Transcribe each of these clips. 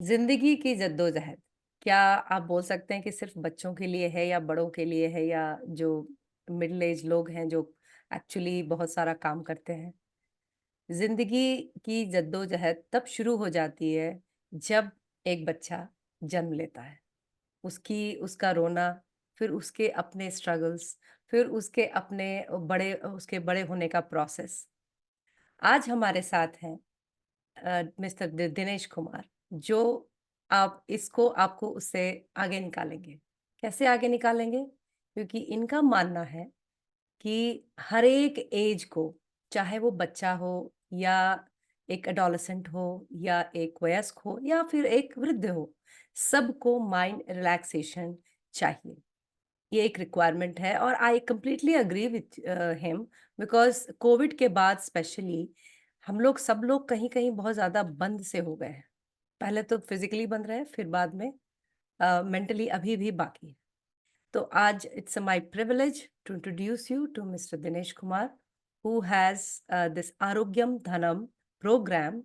जिंदगी की जद्दोजहद, क्या आप बोल सकते हैं कि सिर्फ बच्चों के लिए है या बड़ों के लिए है या जो मिडिल एज लोग हैं जो एक्चुअली बहुत सारा काम करते हैं? जिंदगी की जद्दोजहद तब शुरू हो जाती है जब एक बच्चा जन्म लेता है। उसकी उसका रोना, फिर उसके अपने स्ट्रगल्स, फिर उसके बड़े होने का प्रोसेस। आज हमारे साथ हैं मिस्टर दिनेश कुमार, जो आप इसको आपको उससे आगे निकालेंगे। कैसे आगे निकालेंगे? क्योंकि इनका मानना है कि हर एक एज को, चाहे वो बच्चा हो या एक एडोलेसेंट हो या एक वयस्क हो या फिर एक वृद्ध हो, सबको माइंड रिलैक्सेशन चाहिए। ये एक रिक्वायरमेंट है और I completely agree with him. Because covid के बाद स्पेशली हम लोग सब लोग कहीं कहीं बहुत ज्यादा बंद से हो गए हैं। पहले तो फिजिकली बंद रहे, फिर बाद में मेंटली अभी भी बाकी है। तो आज it's my privilege to introduce you to mister Dinesh Kumar, who has this Arogyam Dhanam program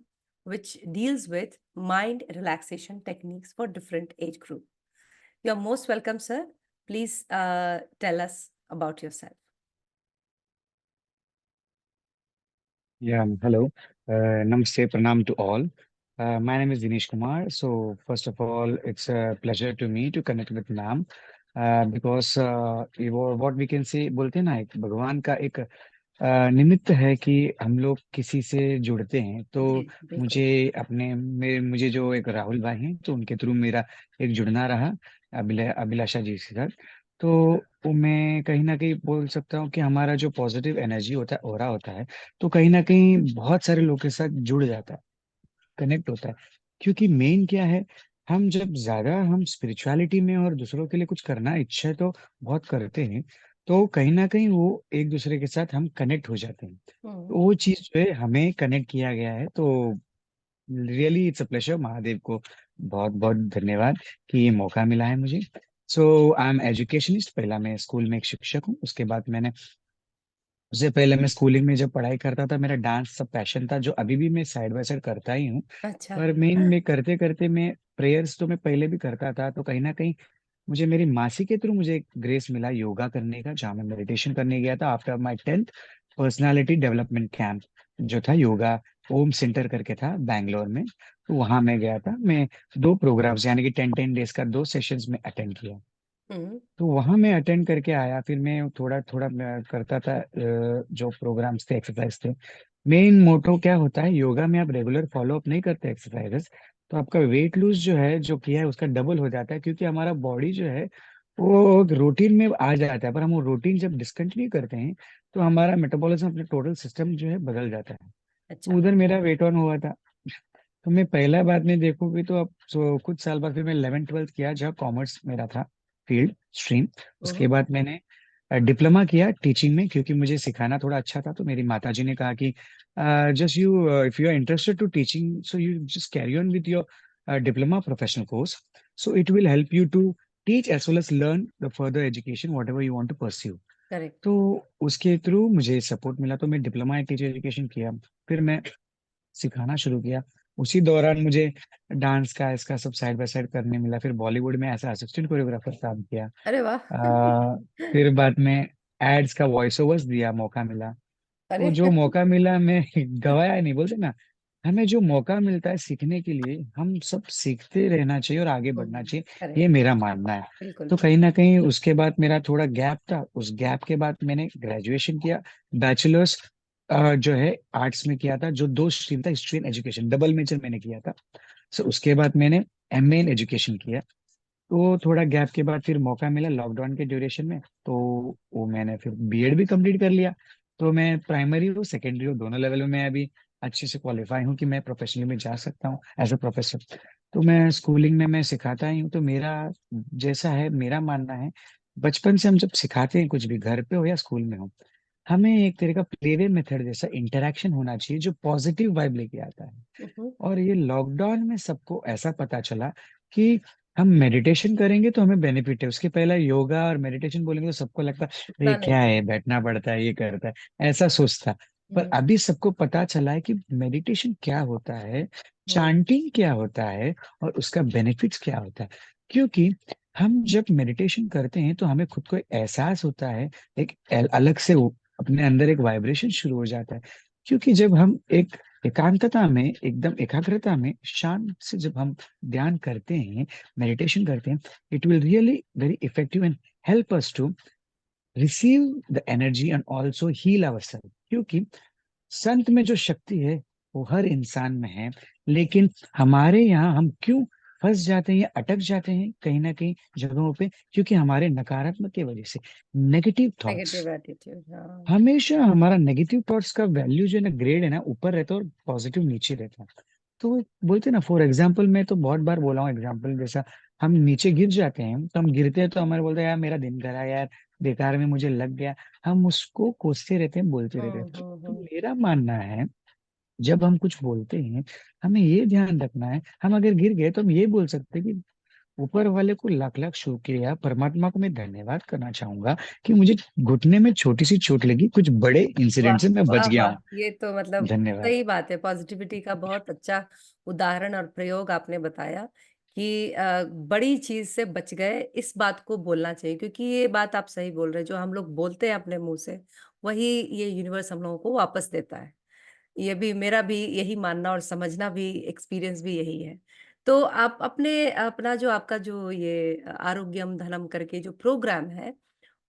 which deals with mind relaxation techniques for different age group. You're most welcome, sir. Please tell us about yourself. Yeah, hello. Namaste, pranam to all. My name is Dinesh Kumar. So, first of all, it's a pleasure to me to connect with ma'am because what we can say, बोलते हैं ना, एक भगवान का एक निमित्त है कि हम लोग किसी से जुड़ते हैं। तो जी बिल्कुल। मुझे मुझे जो एक राहुल भाई हैं, तो उनके थ्रू मेरा एक जुड़ना रहा अभिलाषा जी के साथ। तो वो मैं कहीं ना कहीं बोल सकता हूँ कि हमारा जो पॉजिटिव एनर्जी होता है, ऑरा होता है, तो कहीं ना कहीं बहुत सारे लोगों के साथ जुड़ जाता है, कनेक्ट होता है। क्योंकि मेन क्या है, हम जब ज्यादा हम स्पिरिचुअलिटी में और दूसरों के लिए कुछ करना इच्छा है तो बहुत करते हैं, तो कहीं ना कहीं वो एक दूसरे के साथ हम कनेक्ट हो जाते हैं। हम्म। तो वो चीज जो है हमें कनेक्ट किया गया है। तो really it's a pleasure, Mahadev को बहुत बहुत धन्यवाद कि ये मौका मिला है मुझे। सो आई एम एजुकेशनिस्ट। पहला मैं स्कूल में एक शिक्षक हूँ। उसके बाद मैंने उससे पहले मैं स्कूलिंग में जब पढ़ाई करता था, मेरा डांस सब पैशन था, जो अभी भी मैं साइड बाय साइड करता ही हूँ। अच्छा। पर मेन में करते करते मैं प्रेयर्स तो मैं पहले भी करता था, तो कहीं ना कहीं मुझे मेरी मासी के थ्रू मुझे एक ग्रेस मिला योगा करने का, जहाँ मैं मेडिटेशन करने गया था after my 10th personality development camp, जो था योगा ओम सेंटर करके था बैंगलोर में। तो वहां मैं गया था। मैं 2 प्रोग्राम्स यानी कि 10 10 डेज का 2 सेशंस में अटेंड किया। हम्म। तो वहां मैं अटेंड करके आया। फिर मैं थोड़ा थोड़ा मैं करता था जो प्रोग्राम्स थे, एक्सरसाइज थे। मेन मोटो क्या होता है, योगा में आप रेगुलर फॉलो अप नहीं करते एक्सरसाइजेस, तो आपका वेट लूज जो है जो किया है उसका डबल हो जाता है, क्योंकि हमारा बॉडी जो है वो रूटीन में आ जाता है। पर हम वो रूटीन जब डिसकंटिन्यू करते हैं, तो हमारा मेटाबॉलिज्म, अपने टोटल सिस्टम जो है बदल जाता है। तो अच्छा। उधर मेरा वेट ऑन हुआ था। तो मैं पहला बात में देखूंगी तो अब कुछ साल बाद फिर मैं 11th 12th किया, जहाँ कॉमर्स मेरा था फील्ड स्ट्रीम। उसके हम्म। बाद मैंने डिप्लोमा किया टीचिंग में, क्योंकि मुझे सिखाना थोड़ा अच्छा था। तो मेरी माता जी ने कहा कि just you if you are interested to teaching, so you just carry on with your diploma professional course, so it will help you to teach as well as learn the further education whatever you want to pursue. Correct. तो उसके through मुझे support मिला, तो मैं diploma in teacher education किया। फिर मैं सिखाना शुरू किया। उसी दौरान मुझे डांस का इसका सब साइड बाय साइड करने मिला। फिर बॉलीवुड में एज असिस्टेंट कोरियोग्राफर काम किया। अरे वाह। फिर बाद में एड्स का वॉइस ओवर्स दिया, मौका मिला। तो अरे। जो मौका मिला मैं गवाया नहीं, बोलते ना, हमें जो मौका मिलता है सीखने के लिए, हम सब सीखते रहना चाहिए और आगे बढ़ना चाहिए, ये करेक्ट। मेरा मानना है। बिल्कुल। तो कहीं ना कहीं उसके बाद मेरा थोड़ा गैप था। उस गैप के बाद मैंने ग्रेजुएशन किया, बैचलर्स जो है आर्ट्स में किया था, जो 2 स्ट्रीम था, history and education, double major मैंने किया था। सो उसके बाद मैंने एमए इन एजुकेशन किया। तो थोड़ा गैप के बाद फिर मौका मिला लॉकडाउन के ड्यूरेशन में, तो वो मैंने फिर बीएड भी कंप्लीट कर लिया। तो मैं प्राइमरी हो सेकेंडरी हो दोनों लेवल में मैं अभी अच्छे से क्वालिफाई हूँ कि मैं प्रोफेशनली में जा सकता हूँ एज अ प्रोफेसर। तो मैं स्कूलिंग में मैं सिखाता ही हूँ। तो मेरा जैसा है, मेरा मानना है, बचपन से हम जब सिखाते हैं कुछ भी, घर पे हो या स्कूल में हो, हमें एक तरह का प्लेवे मेथड जैसा इंटरेक्शन होना चाहिए जो पॉजिटिव वाइब लेके आता है। हम्म। और ये लॉकडाउन में सबको ऐसा पता चला कि हम मेडिटेशन करेंगे तो हमें बेनिफिट है। उसके पहले योगा और मेडिटेशन बोलेंगे तो सबको लगता है इतना ये नहीं। क्या है, बैठना पड़ता है, ये करता है, ऐसा सोचता। पर हम्म। अभी सबको पता चला है कि मेडिटेशन क्या होता है, हम्म। चांटिंग क्या होता है, और उसका बेनिफिट्स क्या होता है। क्योंकि हम जब मेडिटेशन करते हैं तो हमें खुद को एक एहसास होता है, एक अलग से अपने अंदर एक वाइब्रेशन शुरू हो जाता है। क्योंकि जब हम एक एकांतता में, एकदम एकाग्रता में, शांत से जब हम ध्यान करते हैं, मेडिटेशन करते हैं, it will really very effective and help us to receive the energy and also heal our self. क्योंकि संत में जो शक्ति है वो हर इंसान में है, लेकिन हमारे यहाँ हम क्यों फंस जाते हैं या अटक जाते हैं कहीं ना कहीं जगहों पे, क्योंकि हमारे नकारात्मक की वजह से, नेगेटिव थॉट्स। नेगेटिव एटीट्यूड, हाँ। हमेशा हमारा नेगेटिव थॉट्स का वैल्यू जो है ना, ग्रेड है ना, ऊपर रहता है और पॉजिटिव नीचे रहता है। तो बोलते हैं ना, फॉर एग्जाम्पल, मैं तो बहुत बार बोला हूँ एग्जाम्पल जैसा, हम नीचे गिर जाते हैं तो हम गिरते हैं तो हमारे बोलते हैं यार मेरा दिन खरा यार, बेकार में मुझे लग गया। हम उसको कोसते रहते हैं, बोलते रहते हैं। तो हम्म। मेरा मानना है, जब हम कुछ बोलते हैं, हमें ये ध्यान रखना है, हम अगर गिर गए तो हम ये बोल सकते हैं कि ऊपर वाले को लाख लाख शुक्रिया, परमात्मा को मैं धन्यवाद करना चाहूंगा कि मुझे घुटने में छोटी सी चोट लगी, कुछ बड़े वाह इंसिडेंट से मैं बच वाह गया वाह, हूँ। ये तो मतलब धन्यवाद। सही बात है। पॉजिटिविटी का बहुत अच्छा उदाहरण और प्रयोग आपने बताया कि बड़ी चीज से बच गए, इस बात को बोलना चाहिए। क्योंकि ये बात आप सही बोल रहे हैं, जो हम लोग बोलते हैं अपने मुंह से, वही ये यूनिवर्स हम लोगों को वापस देता है। ये भी मेरा भी यही मानना और समझना भी, एक्सपीरियंस भी यही है। तो आप अपने अपना जो आपका जो ये आरोग्यम धनम करके जो प्रोग्राम है,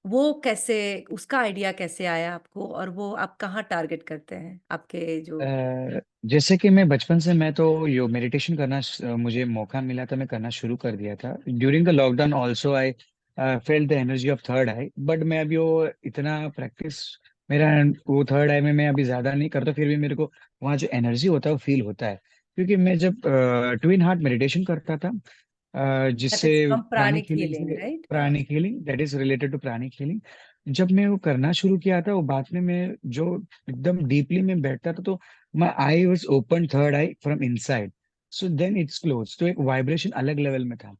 वो कैसे, उसका आइडिया कैसे आया आपको, और वो आप कहाँ टारगेट करते हैं आपके जो। जैसे कि मैं बचपन से, मैं तो यो मेडिटेशन करना मुझे मौका मिला था, मैं करना शुरू कर दिया था during the lockdown. Also I felt the energy of third I, but मैं अभी वो इतना प्रैक्टिस, मेरा वो थर्ड आई में मैं अभी ज्यादा नहीं करता, फिर भी मेरे को वहाँ जो एनर्जी होता है वो फील होता है। क्योंकि मैं जब ट्विन हार्ट मेडिटेशन करता था, दैट जिससे is from pranic pranic healing healing, से, right? Pranic healing that is related to pranic healing. जब मैं वो करना शुरू किया था, वो बाद में मैं जो एकदम डीपली में बैठता था, तो my eye was open, third eye from inside, so then it's close, तो एक वाइब्रेशन अलग लेवल में था।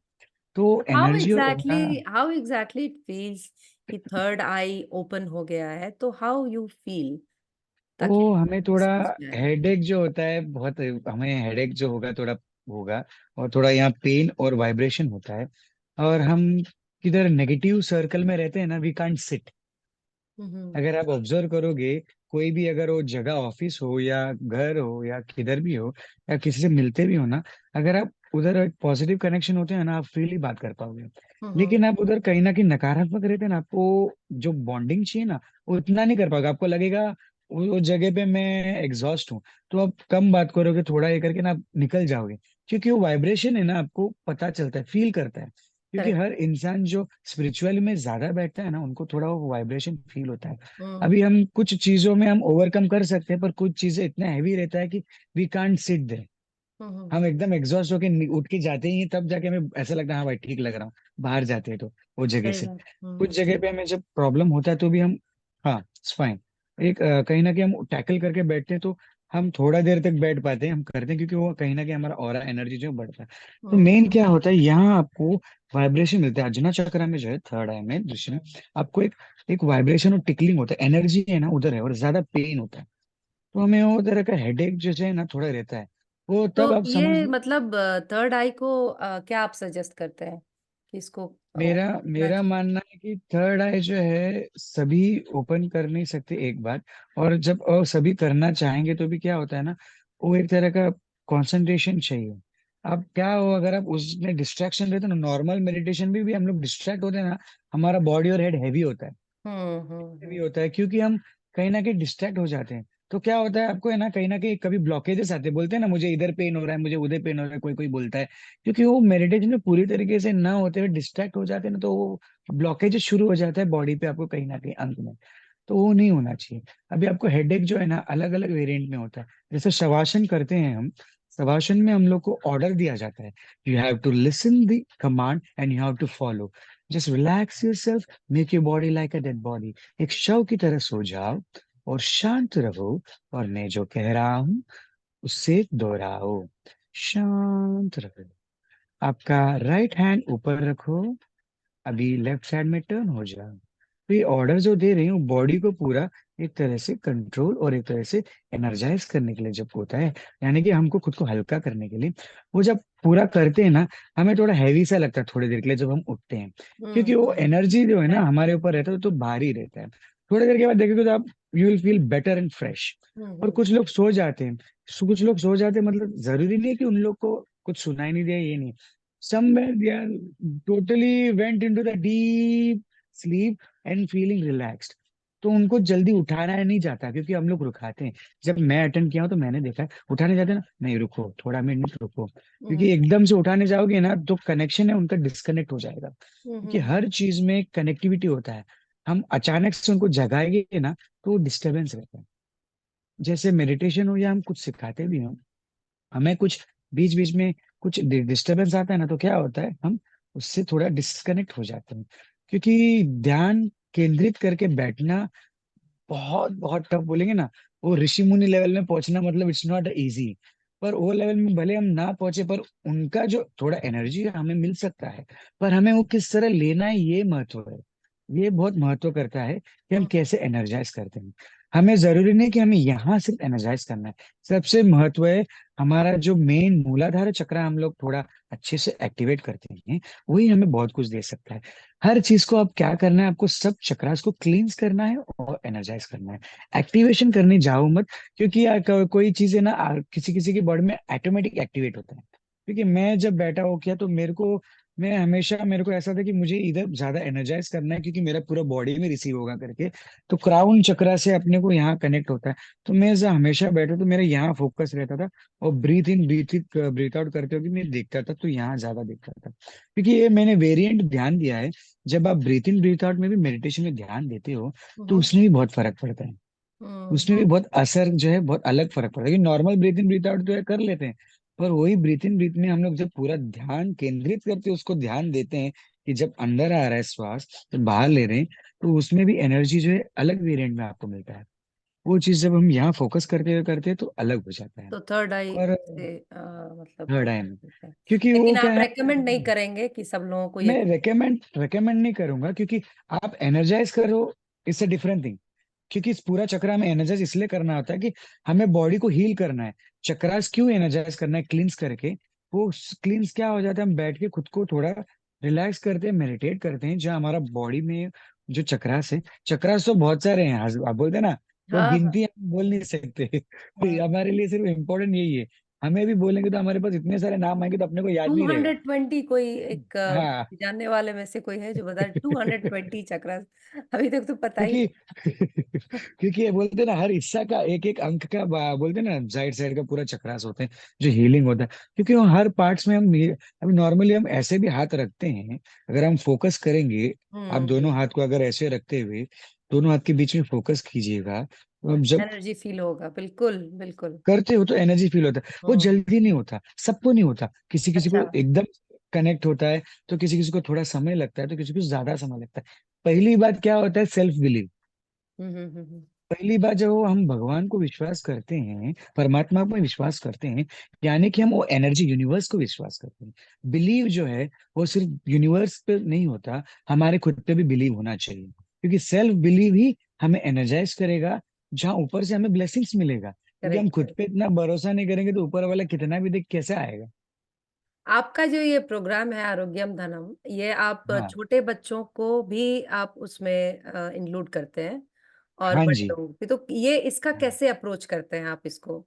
तो एनर्जी और aura. How exactly it feels कि थर्ड आई ओपन हो गया है, तो हाउ यू फील, ताकि वो हमें हम थोड़ा समझ में आए। हेडेक जो होता है बहुत, हमें हेडेक जो होगा थोड़ा होगा, और थोड़ा यहाँ पेन और वाइब्रेशन होता है। और हम किधर नेगेटिव सर्कल में रहते हैं ना, वी कांट सिट। हम्म। अगर आप ऑब्जर्व करोगे, कोई भी अगर वो जगह, ऑफिस हो या घर हो या किधर भी हो, या किसी से मिलते भी हो ना, अगर आप उधर एक पॉजिटिव कनेक्शन होते हैं ना, आप फ्रीली बात कर पाओगे। हम्म। लेकिन आप उधर कहीं ना कहीं नकारात्मक रहते हैं ना, आपको जो बॉन्डिंग चाहिए ना, वो इतना नहीं कर पाओगे। आपको लगेगा वो जगह पे मैं एग्जॉस्ट हूँ, तो आप कम बात करोगे, थोड़ा ये करके ना आप निकल जाओगे। क्योंकि वो वाइब्रेशन है ना, आपको पता चलता है, फील करता है। क्योंकि करेक्ट। हर इंसान जो स्पिरिचुअल में ज्यादा बैठता है ना, उनको थोड़ा वो वाइब्रेशन फील होता है। हम्म। अभी हम कुछ चीजों में हम ओवरकम कर सकते हैं, पर कुछ चीजें इतना हैवी रहता है कि वी कांट सिट देयर। हम्म। हम एकदम एग्जॉस्ट होके उठ के जाते ही हैं, तब जाके हमें ऐसा लगता है हाँ भाई ठीक लग रहा हूँ, बाहर जाते हैं तो वो जगह सही से। बात। कुछ जगह पे हमें जब प्रॉब्लम होता है तो भी हम, हाँ इट्स फाइन, एक कहीं ना कहीं हम टैकल करके बैठते हैं, तो हम थोड़ा देर तक बैठ पाते हैं, हम करते हैं, क्योंकि वो कहीं ना कहीं हमारा ऑरा एनर्जी जो है बढ़ता है। तो हम्म। मेन क्या होता है, यहाँ आपको वाइब्रेशन मिलता है, अजना चक्र में जो है, थर्ड आई में, दृश्य में, आपको एक एक वाइब्रेशन और टिकलिंग होता है, एनर्जी है ना उधर है, और ज्यादा पेन होता है। तो हमें वो तरह का हेडेक जो है ना थोड़ा रहता है, वो तब तो आप समझ ये लो। मतलब थर्ड आई को क्या आप सजेस्ट करते हैं कि इसको मेरा करना मेरा चाहिए? मानना है कि थर्ड आई जो है, सभी ओपन कर नहीं सकते एक बार। और जब सभी करना चाहेंगे तो भी क्या होता है ना, वो एक तरह का कंसंट्रेशन चाहिए। अब क्या हो, अगर आप उसमें डिस्ट्रैक्शन रहते हैं ना, नॉर्मल मेडिटेशन भी हम लोग डिस्ट्रैक्ट होते हैं ना, हमारा बॉडी और हेड हैवी होता है। भी हम्म। होता है, क्योंकि हम कहीं ना कहीं डिस्ट्रैक्ट हो जाते हैं। तो क्या होता है, आपको है ना कहीं कभी ब्लॉकेजेस आते हैं, बोलते हैं ना मुझे इधर पेन हो रहा है, मुझे उधर पेन हो रहा है, कोई कोई बोलता है। क्योंकि वो मेडिटेशन में पूरी तरीके से ना होते हुए डिस्ट्रैक्ट हो जाते हैं ना, तो वो ब्लॉकेजेस शुरू हो जाता है बॉडी पे, आपको कहीं ना कहीं अंत में। तो वो नहीं होना चाहिए। अभी आपको हेडेक जो है ना, अलग अलग वेरिएंट में होता है। जैसे शवासन करते हैं हम, शवासन में हम लोग को ऑर्डर दिया जाता है, you have to listen the command and you have to follow. Just relax yourself, make your body like a dead body. एक शव की तरह सो जाओ और शांत रहो, और मैं जो कह रहा हूं उससे दोहराओ। शांत रहो। आपका राइट हैंड ऊपर रखो, अभी लेफ्ट साइड में टर्न हो जाओ। तो ये ऑर्डर जो दे रही हूँ बॉडी को पूरा एक तरह से कंट्रोल और एक तरह से एनर्जाइज करने के लिए जब होता है, यानी कि हमको खुद को हल्का करने के लिए, वो जब पूरा करते हैं ना, हमें थोड़ा हैवी सा लगता है थोड़ी देर के लिए जब हम उठते हैं। क्योंकि वो एनर्जी जो है ना हमारे ऊपर रहता है तो भारी रहता है। थोड़ी देर के बाद देखोगे तो आप you will feel better and fresh. और हम्म कुछ लोग सो जाते हैं, कुछ लोग सो जाते हैं, मतलब जरूरी नहीं है कि उन लोग को कुछ सुनाई नहीं दिया, ये नहीं। somewhere they are totally went into the deep sleep and feeling relaxed. तो उनको जल्दी उठाना नहीं जाता क्योंकि हम लोग रुकाते हैं। जब मैं अटेंड किया हूं तो मैंने देखा है उठाने जाते हैं ना, नहीं रुको थोड़ा मिनट रुको, क्योंकि हम्म एकदम से उठाने जाओगे ना तो कनेक्शन है उनका डिस्कनेक्ट हो जाएगा। क्योंकि हम्म हर चीज में कनेक्टिविटी होता है। हम अचानक से उनको जगाएंगे ना तो डिस्टरबेंस रहता है। जैसे मेडिटेशन हो या हम कुछ सिखाते भी हो, हमें कुछ बीच बीच में कुछ डिस्टरबेंस आता है ना तो क्या होता है, हम उससे थोड़ा डिस्कनेक्ट हो जाते हैं। क्योंकि ध्यान केंद्रित करके बैठना बहुत बहुत टफ बोलेंगे ना, वो ऋषि मुनि लेवल में पहुंचना मतलब इट्स नॉट इजी। पर वो लेवल में भले हम ना पहुंचे पर उनका जो थोड़ा एनर्जी हमें मिल सकता है, पर हमें वो किस तरह लेना है ये महत्व है। ये बहुत महत्व करता है कि हम हम्म कैसे एनर्जाइज करते हैं। हमें जरूरी नहीं कि हमें यहाँ सिर्फ एनर्जाइज करना है। सबसे महत्व है हमारा जो मेन मूलाधार चक्र हम लोग थोड़ा अच्छे से एक्टिवेट करते हैं, वही हमें बहुत कुछ दे सकता है। हर चीज को आप क्या करना है, आपको सब चक्रास को क्लींस करना है और एनर्जाइज करना है। एक्टिवेशन करने जाओ मत। क्योंकि यार कोई चीज है ना किसी किसी की बॉडी में ऑटोमेटिक एक्टिवेट होता है। क्योंकि मैं जब बैठा हो किया तो मेरे को ऐसा था कि मुझे इधर ज्यादा एनर्जाइज करना है क्योंकि मेरा पूरा बॉडी में रिसीव होगा करके। तो क्राउन चक्रा से अपने को यहाँ कनेक्ट होता है। तो मैं जब हमेशा बैठा तो मेरा यहाँ फोकस रहता था। और ब्रीथ इन ब्रीथ आउट करते हुए मैं देखता था तो यहाँ ज्यादा देखता था। क्योंकि ये मैंने वेरिएंट ध्यान दिया है, जब आप ब्रीथ इन ब्रीथ आउट में भी मेडिटेशन में ध्यान देते हो तो हम्म उसमें भी बहुत फर्क पड़ता है। हम्म उसमें भी बहुत असर जो है बहुत अलग फर्क पड़ता है। नॉर्मल ब्रीथ इन ब्रीथ आउट तो है कर लेते हैं, पर वही ब्रीथ इन ब्रीथ में हम लोग जब पूरा ध्यान केंद्रित करके उसको ध्यान देते हैं कि जब अंदर आ रहा है श्वास तो बाहर ले रहे हैं, तो उसमें भी एनर्जी जो है अलग वेरिएंट में आपको मिलता है। वो चीज जब हम यहाँ फोकस करते हुए करते हैं तो अलग हो जाता है। तो थर्ड आई और से मतलब थर्ड वो आई कर में, सकते हैं। क्योंकि वो लेकिन क्या आप है, रेकमेंड नहीं करेंगे कि सब लोगों को ये मैं रेकमेंड नहीं करूंगा क्योंकि आप एनर्जाइज करो, इट्स अ डिफरेंट थिंग। क्योंकि इस पूरा चक्र में एनर्जाइज इसलिए करना होता है कि हमें बॉडी को हील करना है। चक्रास क्यों एनर्जाइज करना है, क्लींस करके। वो क्लींस क्या हो जाता है, हम बैठ के खुद को थोड़ा रिलैक्स करते हैं, मेडिटेट करते हैं, जहाँ हमारा बॉडी में जो चक्रास है। चक्रास तो बहुत सारे हैं, आप बोलते हैं ना, वो हाँ हाँ गिनती हम बोल नहीं सकते। हाँ हमारे लिए सिर्फ इम्पोर्टेंट यही है। हमें भी बोलेंगे तो हमारे पास इतने सारे नाम आएंगे तो अपने को याद टू नहीं रहेगा। हंड्रेड ट्वेंटी कोई एक हाँ। जानने वाले में से कोई है जो बता 220 चक्र अभी तक तो पता ही क्योंकि नहीं। क्योंकि ये बोलते हैं ना हर हिस्सा का एक एक अंक का बोलते हैं ना साइड साइड का पूरा चक्रास होते हैं जो हीलिंग होता है। क्योंकि वो हर पार्ट्स में हम अभी नॉर्मली हम ऐसे भी हाथ रखते हैं, अगर हम फोकस करेंगे। आप दोनों हाथ बिल्कुल। को अगर ऐसे रखते हुए दोनों हाथ के बीच में फोकस कीजिएगा, तो अब जब एनर्जी फील होगा, बिल्कुल बिल्कुल। करते हो तो एनर्जी फील होता है। वो हम्म जल्दी नहीं होता, सबको नहीं होता, किसी किसी अच्छा। को एकदम कनेक्ट होता है, तो किसी किसी को थोड़ा समय लगता है, तो किसी को ज्यादा समय लगता है। पहली बात क्या होता है, सेल्फ बिलीव। हम्म। पहली बात जब वो हम भगवान को विश्वास करते हैं, परमात्मा को विश्वास करते हैं, यानी कि हम वो एनर्जी यूनिवर्स को विश्वास करते हैं। बिलीव जो है वो सिर्फ यूनिवर्स पे नहीं होता, हमारे खुद पे भी बिलीव होना चाहिए। क्योंकि सेल्फ बिलीव ही हमें एनर्जाइज करेगा, जहाँ ऊपर से हमें ब्लेसिंग्स मिलेगा। क्योंकि हम खुद करेक्ट। पे इतना भरोसा नहीं करेंगे तो ऊपर वाला कितना भी देख कैसे आएगा। आपका जो ये प्रोग्राम है आरोग्यम धनम, ये आप हाँ। छोटे बच्चों को भी आप उसमें इंक्लूड करते हैं और हाँ बड़े जी। लोगों भी, तो ये इसका कैसे अप्रोच करते हैं आप इसको?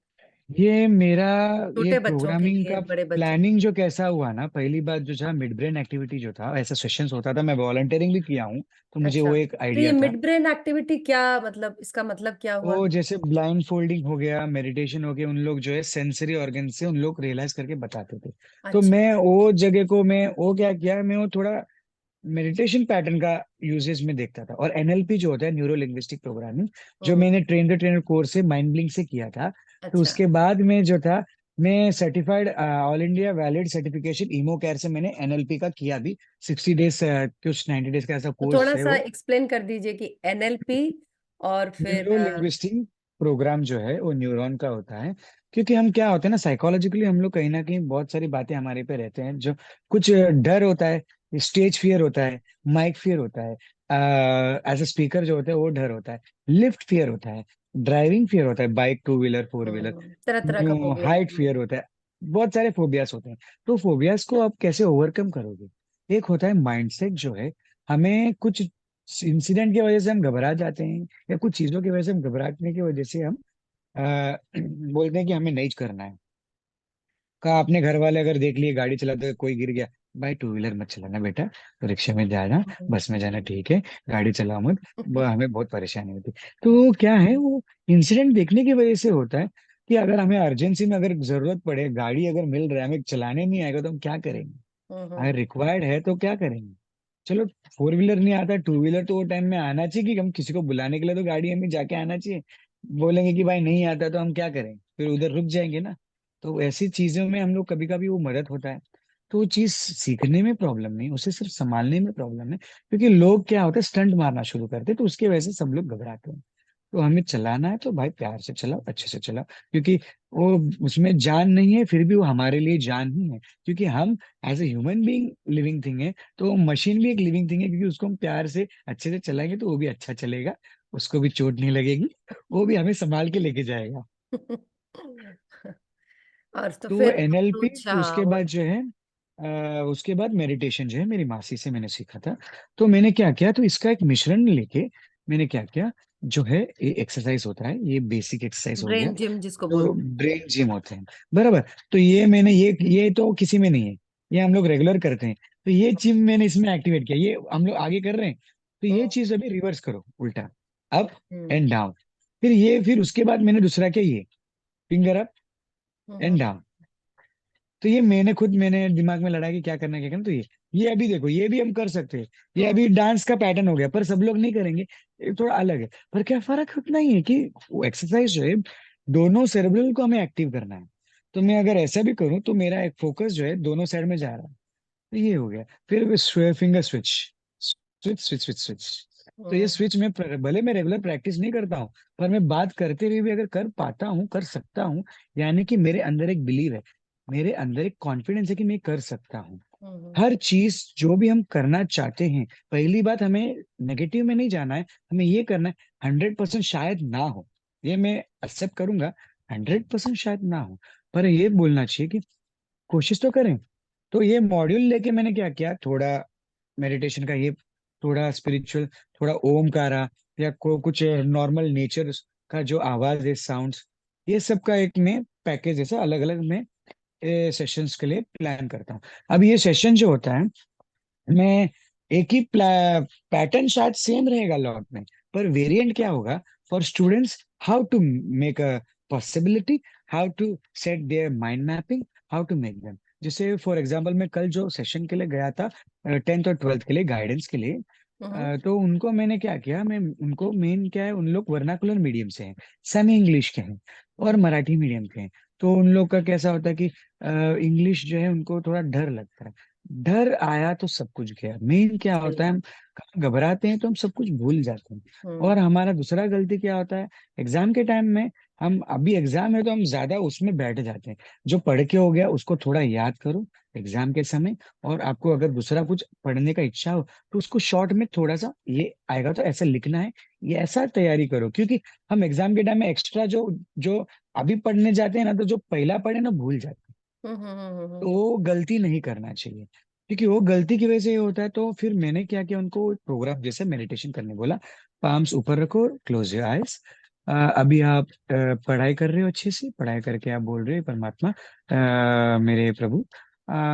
ये मेरा ये छोटे बच्चों के प्रोग्रामिंग लिए, का बड़े बच्चों। प्लानिंग जो कैसा हुआ ना, पहली बात जो था मिड ब्रेन एक्टिविटी जो था, ऐसा सेशंस होता था, मैं वॉलंटियरिंग भी किया हूँ, तो मुझे अच्छा, वो एक तो ये आइडिया था। मिड ब्रेन एक्टिविटी क्या मतलब, इसका मतलब क्या हुआ? वो जैसे ब्लाइंड फोल्डिंग हो गया, मेडिटेशन हो गया, उन लोग जो है सेंसरी ऑर्गन से उन लोग रियलाइज करके बताते थे। तो अच्छा। मैं वो जगह को मैं वो क्या किया, मैं वो थोड़ा मेडिटेशन पैटर्न का यूजेस में देखता था। और एनएलपी जो होता है, न्यूरो लिंग्विस्टिक प्रोग्रामिंग, जो हम्म मैंने ट्रेन द ट्रेनर कोर्स से माइंड ब्लिंक से किया था। तो अच्छा। उसके बाद में जो था, मैं certified all India valid certification emo care से मैंने एनएलपी का किया भी। 60 डेज कुछ 90 डेज का ऐसा तो थोड़ा कोर्स है सा वो। एक्सप्लेन कर दीजिए कि एनएलपी और फिर न्यूरो लिंग्विस्टिक प्रोग्राम जो है वो न्यूरॉन का होता है। क्योंकि हम क्या होते हैं ना, साइकोलॉजिकली हम लोग कहीं ना कहीं बहुत सारी बातें हमारे पे रहते हैं, जो कुछ डर होता है, स्टेज फियर होता है, माइक फियर होता है। एज अ स्पीकर जो होता है वो डर होता है, लिफ्ट फियर होता है, ड्राइविंग फियर होता है, bike, two wheeler, four wheeler, तरह तरह का फोबिया हाइट होता है। फियर होता है, बहुत सारे फोबियास होते हैं। तो फोबियास को आप कैसे ओवरकम करोगे? एक होता है माइंडसेट जो है, हमें कुछ इंसिडेंट की वजह से हम घबरा जाते हैं, या कुछ चीजों की वजह से हम घबराने की वजह से हम बोलते हैं कि हमें नहीं करना है। कहा अपने घर वाले अगर देख लिए गाड़ी चलाते हुए कोई गिर गया, भाई टू व्हीलर मत चलाना बेटा, तो रिक्शा में जाना, बस में जाना ठीक है, गाड़ी चलाओ मत, हमें बहुत परेशानी होती। तो क्या है वो इंसिडेंट देखने की वजह से होता है कि अगर हमें अर्जेंसी में अगर जरूरत पड़े, गाड़ी अगर मिल रहा है, हमें चलाने नहीं आएगा तो हम क्या करेंगे? हम्म। अगर रिक्वायर्ड है तो क्या करेंगे? चलो, फोर व्हीलर नहीं आता, टू व्हीलर तो वो टाइम में आना चाहिए कि हम किसी को बुलाने के लिए तो गाड़ी हमें जाके आना चाहिए। बोलेंगे कि भाई नहीं आता तो हम क्या करें, फिर उधर रुक जाएंगे ना। तो ऐसी चीजों में हम लोग कभी कभी वो मदद होता है। तो वो चीज सीखने में प्रॉब्लम नहीं, उसे सिर्फ संभालने में प्रॉब्लम है, क्योंकि लोग क्या होता है स्टंट मारना शुरू करते हैं, तो उसकी वजह से सब लोग घबराते हैं। तो हमें चलाना है तो भाई प्यार से चलाओ, अच्छे से चलाओ, क्योंकि वो उसमें जान नहीं है, फिर भी वो हमारे लिए जान ही है, क्योंकि हम as a human being living thing है, तो मशीन भी एक लिविंग थिंग है, क्योंकि उसको हम प्यार से अच्छे से चलाएंगे तो वो भी अच्छा चलेगा, उसको भी चोट नहीं लगेगी, वो भी हमें संभाल के लेके जाएगा। और तो तो फिर एनएलपी, अच्छा उसके वो। बाद जो है उसके बाद मेडिटेशन जो है मेरी मासी से मैंने सीखा था। तो मैंने क्या किया, तो इसका एक मिश्रण लेके मैंने क्या किया, जो है ये एक्सरसाइज होता है, ये बेसिक एक्सरसाइज हो गया, ब्रेन जिम जिसको तो बोलते ब्रेन जिम होते हैं, बराबर। तो ये मैंने ये तो किसी में नहीं है, ये हम लोग रेगुलर करते हैं, तो ये जिम मैंने इसमें एक्टिवेट किया, ये हम लोग आगे कर रहे हैं, तो हैं। ये चीज अभी रिवर्स करो, उल्टा, अप हम्म एंड डाउन। फिर उसके बाद मैंने दूसरा किया, ये finger up hmm and down. तो ये मैंने दिमाग में लड़ा कि क्या करना है, क्या करना, तो ये अभी देखो, ये भी हम कर सकते हैं, ये हम्म अभी डांस का पैटर्न हो गया, पर सब लोग नहीं करेंगे, ये थोड़ा अलग है। पर क्या फर्क उतना ही है कि वो एक्सरसाइज जो है, दोनों सेरेब्रल को हमें एक्टिव करना है। तो मैं अगर ऐसा भी करूं तो मेरा एक फोकस जो है दोनों साइड में जा रहा है, तो ये हो गया। फिर finger switch, switch switch switch switch. तो ये हम्म स्विच में भले मैं रेगुलर प्रैक्टिस नहीं करता हूँ, पर मैं बात करते हुए भी अगर कर पाता हूँ, कर सकता हूँ, यानी कि मेरे अंदर एक बिलीव है, मेरे अंदर एक कॉन्फिडेंस है कि मैं कर सकता हूँ। हम्म हर चीज जो भी हम करना चाहते हैं, पहली बात हमें नेगेटिव में नहीं जाना है, हमें ये करना है 100% शायद ना हो, ये मैं एक्सेप्ट करूंगा, 100% शायद ना हो, पर ये बोलना चाहिए कि कोशिश तो करें। तो ये मॉड्यूल लेके मैंने क्या किया, थोड़ा मेडिटेशन का ये, थोड़ा स्पिरिचुअल, थोड़ा ओम का रहा, या कुछ नॉर्मल नेचर का जो आवाज है, साउंड्स, ये सब का एक मैं पैकेज जैसा अलग अलग मैं सेशंस के लिए प्लान करता हूँ। अब ये सेशन जो होता है, मैं एक ही पैटर्न शायद सेम रहेगा लॉट में, पर वेरिएंट क्या होगा for students, how to make a possibility, how to set their mind mapping, how to make them. जैसे फॉर एग्जांपल मैं कल जो सेशन के लिए गया था, 10th और 12th के लिए गाइडेंस के लिए, हम्म तो उनको मैंने क्या किया, मैं उनको मेन क्या है, उन लोग वर्नाकुलर मीडियम से हैं, सेमी इंग्लिश के हैं, और मराठी मीडियम के हैं। तो उन लोग का कैसा होता है कि इंग्लिश जो है उनको थोड़ा डर लगता है, डर आया तो सब कुछ गया। मेन क्या सही होता है, बात। हम घबराते हैं तो हम सब कुछ भूल जाते हैं। हम्म और हमारा दूसरा गलती क्या होता है, एग्जाम के टाइम में, हम अभी एग्जाम है तो हम ज्यादा उसमें बैठ जाते हैं, जो पढ़ के हो गया उसको थोड़ा याद करो एग्जाम के समय, और आपको अगर दूसरा कुछ पढ़ने का इच्छा हो तो उसको शॉर्ट में थोड़ा सा ये आएगा तो ऐसा लिखना है, ये ऐसा तैयारी करो, क्योंकि हम एग्जाम के टाइम में एक्स्ट्रा जो जो अभी पढ़ने जाते हैं ना, तो जो पहला पढ़े ना भूल जाते हैं। तो हम्म। वो गलती नहीं करना चाहिए, क्योंकि वो गलती की वजह से ये होता है। तो फिर मैंने क्या किया, उनको प्रोग्राम जैसे मेडिटेशन करने बोला, पाम्स ऊपर रखो, क्लोज योर आइज। अभी आप पढ़ाई कर रहे हो, अच्छे से पढ़ाई करके आप बोल रहे हो परमात्मा, मेरे प्रभु,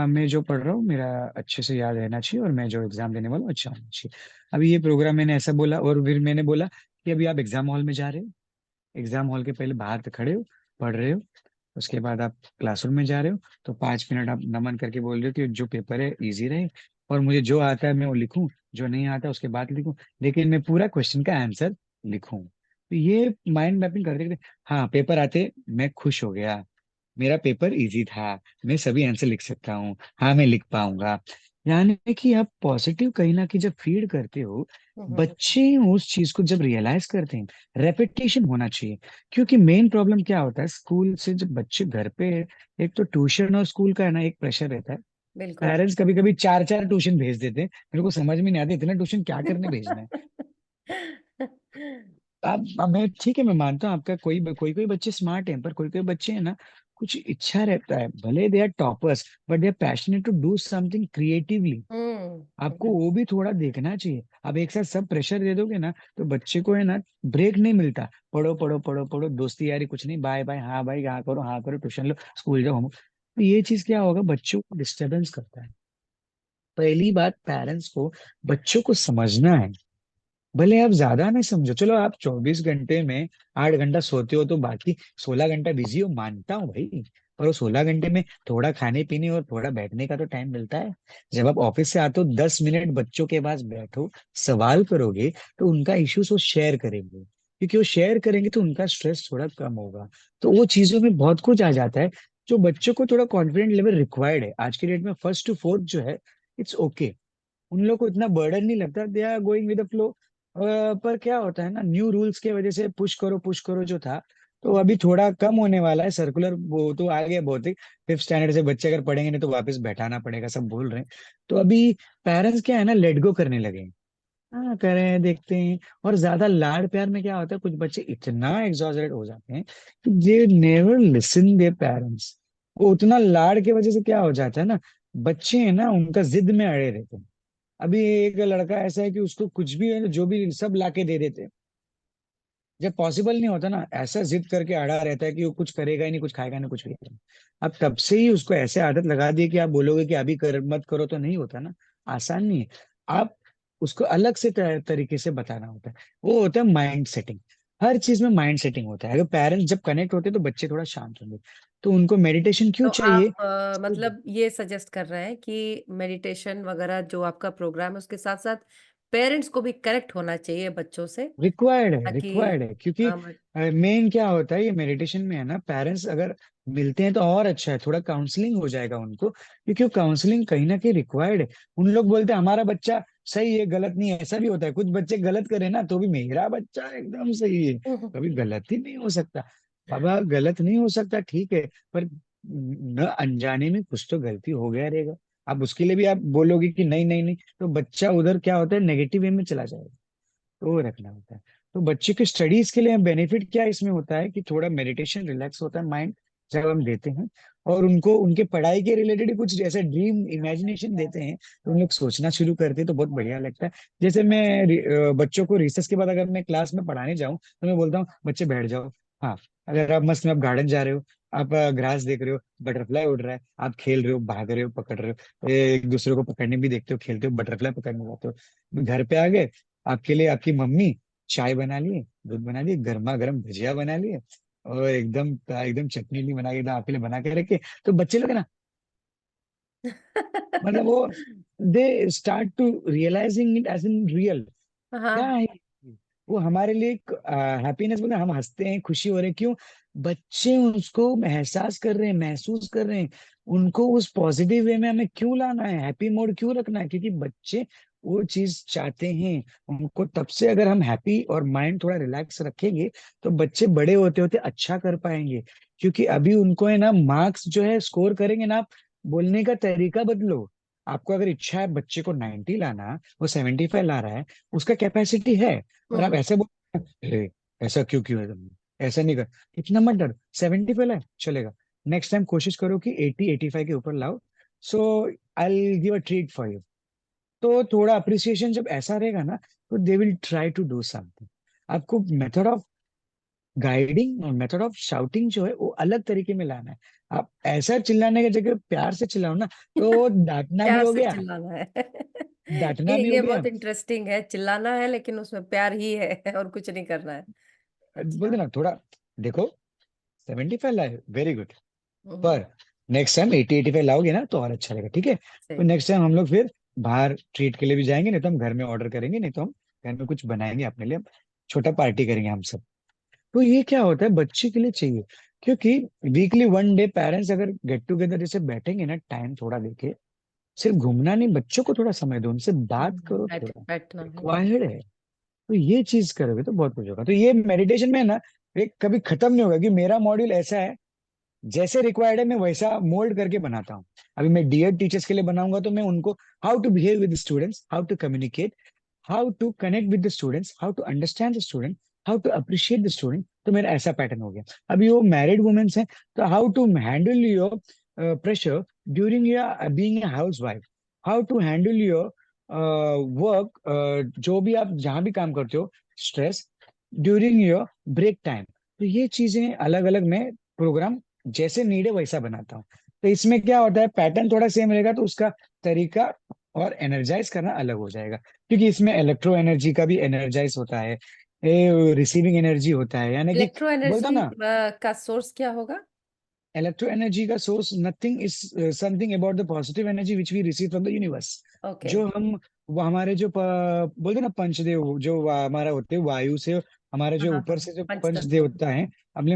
मैं जो पढ़ रहा हूँ मेरा अच्छे से याद रहना चाहिए, और मैं जो एग्जाम देने वाला हूँ अच्छा होना चाहिए। अभी ये प्रोग्राम मैंने ऐसा बोला, और फिर मैंने बोला कि अभी आप एग्जाम हॉल में जा रहे हो, एग्जाम हॉल के पहले बाहर तो खड़े हो, पढ़ रहे हो, उसके बाद आप क्लासरूम में जा रहे हो, तो 5 मिनट आप नमन करके बोल रहे हो कि जो पेपर है इजी रहे, और मुझे जो आता है मैं वो लिखूं, जो नहीं आता उसके बाद लिखूं, लेकिन मैं पूरा क्वेश्चन का आंसर लिखूं। तो ये माइंड मैपिंग करते करते, हाँ पेपर आते मैं खुश हो गया, मेरा पेपर इजी था, मैं सभी आंसर लिख सकता हूँ, हाँ मैं लिख पाऊंगा। यानी कि आप पॉजिटिव कहीं ना कहीं जब फीड करते हो, हम्म बच्चे उस चीज को जब रियलाइज करते हैं, रेपिटेशन होना चाहिए। क्योंकि मेन प्रॉब्लम क्या होता है, स्कूल से जब बच्चे घर पे, एक तो ट्यूशन और स्कूल का है ना एक प्रेशर रहता है, बिल्कुल। पेरेंट्स कभी कभी चार चार ट्यूशन भेज देते हैं, मेरे को समझ में नहीं आता इतना ट्यूशन क्या करने भेजना है। अब मैं ठीक है, मैं मानता हूँ आपका, कोई कोई बच्चे स्मार्ट हैं, पर कोई कोई बच्चे हैं ना, कुछ इच्छा रहता है, भले they are toppers but they are passionate to do something creatively. Hmm. आपको वो भी थोड़ा देखना चाहिए। अब एक साथ सब प्रेशर दे दोगे ना, तो बच्चे को है ना ब्रेक नहीं मिलता। पढ़ो पढ़ो पढ़ो पढ़ो, दोस्ती यारी कुछ नहीं, बाय बाय, हाँ भाई हाँ करो, ट्यूशन लो, स्कूल जाओ, तो ये चीज क्या होगा, बच्चों को डिस्टरबेंस करता है। पहली बात, पेरेंट्स को बच्चों को समझना है। भले आप ज्यादा नहीं समझो, चलो आप 24 घंटे में 8 घंटा सोते हो तो बाकी 16 घंटा बिजी हो, मानता हूँ भाई। पर वो 16 घंटे में थोड़ा खाने पीने और थोड़ा बैठने का तो टाइम मिलता है। जब आप ऑफिस से आते हो, 10 मिनट बच्चों के पास बैठो, सवाल करोगे, तो उनका इश्यूज वो शेयर करेंगे, क्योंकि वो शेयर करेंगे तो उनका स्ट्रेस थोड़ा कम होगा। तो वो चीजों में बहुत कुछ आ जाता है, जो बच्चों को थोड़ा कॉन्फिडेंट लेवल रिक्वायर्ड है आज के डेट में। फर्स्ट टू फोर्थ जो है, इट्स ओके, उन लोग को इतना बर्डन नहीं लगता, they are going with the flow. पर क्या होता है ना, न्यू रूल्स के वजह से पुश करो जो था, तो अभी थोड़ा कम होने वाला है। सर्कुलर वो तो आ गया बहुत ही, 5th स्टैंडर्ड से बच्चे अगर पढ़ेंगे नहीं तो वापस बैठाना पड़ेगा, सब बोल रहे हैं। तो अभी पेरेंट्स क्या है ना, लेट गो करने लगे हैं। हाँ करें, देखते हैं। और ज्यादा लाड़ प्यार में क्या होता है, कुछ बच्चे इतना एग्जॉजरेट हो जाते हैं कि they never listen their parents. वो उतना लाड़ की वजह से क्या हो जाता है ना, बच्चे हैं ना उनका जिद में अड़े रहते हैं। अभी एक लड़का ऐसा है कि उसको कुछ भी है, जो भी सब लाके दे देते हैं। जब पॉसिबल नहीं होता ना, ऐसा जिद करके अड़ा रहता है कि वो कुछ करेगा ही नहीं, कुछ खाएगा नहीं, कुछ पिएगा नहीं। अब तब से ही उसको ऐसे आदत लगा दी कि आप बोलोगे कि अभी कर मत करो, तो नहीं होता ना, आसान नहीं है। आप उसको अलग से तरीके से बताना होता है। वो होता है माइंड सेटिंग। हर चीज में माइंड सेटिंग होता है। अगर पेरेंट्स जब कनेक्ट होते हैं तो बच्चे थोड़ा शांत होंगे। तो उनको मेडिटेशन क्यों तो आप चाहिए? मतलब ये सजेस्ट कर रहे हैं कि मेडिटेशन वगैरह जो आपका प्रोग्राम है उसके साथ साथ पेरेंट्स को भी करेक्ट होना चाहिए बच्चों से, ताकि रिक्वायर्ड है, क्योंकि हाँ। मेन क्या होता है, ये मेडिटेशन में है ना, पेरेंट्स अगर मिलते हैं तो और अच्छा है, थोड़ा काउंसलिंग हो जाएगा उनको, क्योंकि काउंसलिंग कहीं ना कहीं रिक्वायर्ड है। उन लोग बोलते हैं हमारा बच्चा सही है, गलत नहीं है, ऐसा भी होता है। कुछ बच्चे गलत करे ना तो भी मेरा बच्चा एकदम सही है, कभी गलत ही नहीं हो सकता। बाबा गलत नहीं हो सकता, ठीक है, पर न अनजाने में कुछ तो गलती हो गया रहेगा। अब उसके लिए भी आप बोलोगे कि नहीं नहीं नहीं, तो बच्चा उधर क्या होता है, नेगेटिव वे में चला जाएगा। तो वो रखना होता है। तो बच्चे की स्टडीज के लिए बेनिफिट क्या इसमें होता है कि थोड़ा मेडिटेशन, रिलैक्स होता है माइंड जब हम देते हैं। और उनको उनके पढ़ाई के रिलेटेड कुछ जैसे ड्रीम इमेजिनेशन देते हैं, तो उन लोग सोचना शुरू करते हैं, तो बहुत बढ़िया लगता है। जैसे मैं बच्चों को रिसेस के बाद अगर मैं क्लास में पढ़ाने जाऊं, तो मैं बोलता हूँ बच्चे बैठ जाओ। हाँ, अगर आप मस्त में आप गार्डन जा रहे हो, आप ग्रास देख रहे हो, बटरफ्लाई उड़ रहा है, आप खेल रहे हो, भाग रहे हो, पकड़ रहे हो, एक दूसरे को पकड़ने भी देखते हो, खेलते हो, बटरफ्लाई पकड़ने जाते हो। घर पे आ गए, आपके लिए आपकी मम्मी चाय बना लिए, दूध बना लिए, गर्मा गर्म भजिया बना लिए, और एकदम एकदम चटनी भी बना के एकदम आपके लिए बना के रखे। तो बच्चे लोग है ना, मतलब वो they start to realizing it as in real. क्या हाँ। है, वो हमारे लिए एक हैप्पीनेस, मतलब हम हंसते हैं, खुशी हो रहे हैं, क्यों? बच्चे उसको एहसास कर रहे हैं, महसूस कर रहे हैं। उनको उस पॉजिटिव वे में हमें क्यों लाना है, हैप्पी मोड क्यों रखना है, क्योंकि बच्चे वो चीज चाहते हैं। उनको तब से अगर हम हैप्पी और माइंड थोड़ा रिलैक्स रखेंगे, तो बच्चे बड़े होते होते अच्छा कर पाएंगे। क्योंकि अभी उनको है ना, मार्क्स जो है स्कोर करेंगे ना, आप बोलने का तरीका बदलो। आपको अगर इच्छा है बच्चे को 90 लाना, वो 75 ला रहा है, उसका कैपेसिटी है, और आप हम्म। ऐसे बोल, "ए, ऐसा क्यों क्यों है तुमने, ऐसा नहीं कर, इतना मत डर, 75 है चलेगा, नेक्स्ट टाइम कोशिश करो कि 80 85 के ऊपर लाओ, so I give a treat for you." तो थोड़ा अप्रिसिएशन जब ऐसा रहेगा ना, तो they will try to do something. आपको मेथड ऑफ गाइडिंग और मेथड ऑफ शाउटिंग जो है वो अलग तरीके में लाना है। आप ऐसा चिल्लाने की जगह प्यार से चिल्लाओ ना, तो डांटना भी प्यार हो से गया, चिल्लाना है। डांटना भी हो ये गया। बहुत इंटरेस्टिंग है, चिल्लाना है लेकिन उसमें प्यार ही है और कुछ नहीं करना है। बोलते अच्छा। ना थोड़ा, देखो 75 लाए, वेरी गुड, हम्म। पर नेक्स्ट टाइम 80 85 लाओगे ना तो और अच्छा लगेगा, ठीक है? तो सही। नेक्स्ट टाइम हम लोग फिर बाहर ट्रीट के लिए भी जाएंगे, नहीं तो हम घर में ऑर्डर करेंगे, नहीं तो हम घर में कुछ बनाएंगे अपने लिए, छोटा पार्टी करेंगे हम सब। तो ये क्या होता है, बच्चे के लिए चाहिए। क्योंकि वीकली 1 डे पेरेंट्स अगर गेट टुगेदर जैसे बैठेंगे ना, टाइम थोड़ा देके, सिर्फ घूमना नहीं, बच्चों को थोड़ा समय दो, उनसे बात करो, थोड़ा बैठना है। रिक्वायर्ड है। तो ये चीज करोगे तो बहुत कुछ होगा। तो ये मेडिटेशन में है ना, एक कभी खत्म नहीं होगा कि मेरा मॉड्यूल ऐसा है, जैसे रिक्वायर्ड है मैं वैसा मोल्ड करके बनाता हूँ। अभी मैं डीएड टीचर्स के लिए बनाऊंगा तो मैं उनको how to behave with students, how to communicate, how to connect with the students, how to understand the student, how to appreciate the student, तो मेरा ऐसा पैटर्न हो गया। अभी वो मैरिड वुमेन्स हैं, तो how to handle your pressure during your being a housewife, how to handle your work, जो भी आप जहां भी काम करते हो, stress during your break time. तो ये चीजें अलग अलग मैं प्रोग्राम जैसे नीड है वैसा बनाता हूँ। तो इसमें क्या होता है, पैटर्न थोड़ा सेम रहेगा तो उसका तरीका और एनर्जाइज करना अलग हो जाएगा, क्योंकि इसमें इलेक्ट्रो एनर्जी का भी एनर्जाइज होता है, रिसीविंग एनर्जी होता है, यानी कि इलेक्ट्रो बोलता एनर्जी ना, का सोर्स क्या होगा? इलेक्ट्रो एनर्जी का source nothing is something about the positive energy which we receive from the universe. Okay. जो हम वो हमारे जो बोलते ना पंचदेव, जो हमारा होते हैं वायु से, हमारे हाँ जो हाँ ऊपर हाँ, से जो पंच पंचतत्व। देवता है, अपने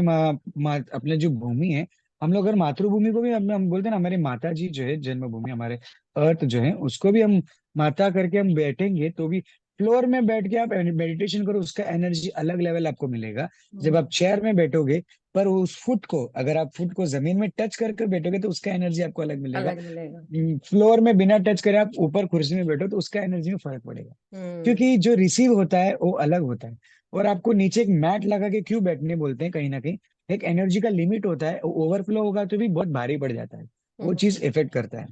अपने जो भूमि है, हम लोग अगर मातृभूमि को भी हम बोलते हैं ना, हमारे माता जी जो है जन्मभूमि, हमारे अर्थ जो है उसको भी हम माता करके हम बैठेंगे तो भी, फ्लोर में बैठ के आप मेडिटेशन करो, उसका एनर्जी अलग लेवल आपको मिलेगा। जब आप हम्म, चेयर में बैठोगे, पर उस फुट को, अगर आप फुट को जमीन में टच कर कर बैठोगे तो उसका एनर्जी आपको अलग मिलेगा। अलग मिलेगा। फ्लोर में बिना टच करे आप ऊपर कुर्सी में बैठो तो उसका एनर्जी में फर्क पड़ेगा, हम्म क्योंकि जो रिसीव होता है वो अलग होता है। और आपको नीचे एक मैट लगा के क्यों बैठने बोलते हैं, कहीं ना कहीं एक एनर्जी का लिमिट होता है, ओवरफ्लो होगा तो भी बहुत भारी पड़ जाता है, वो चीज हम्म इफेक्ट करता है।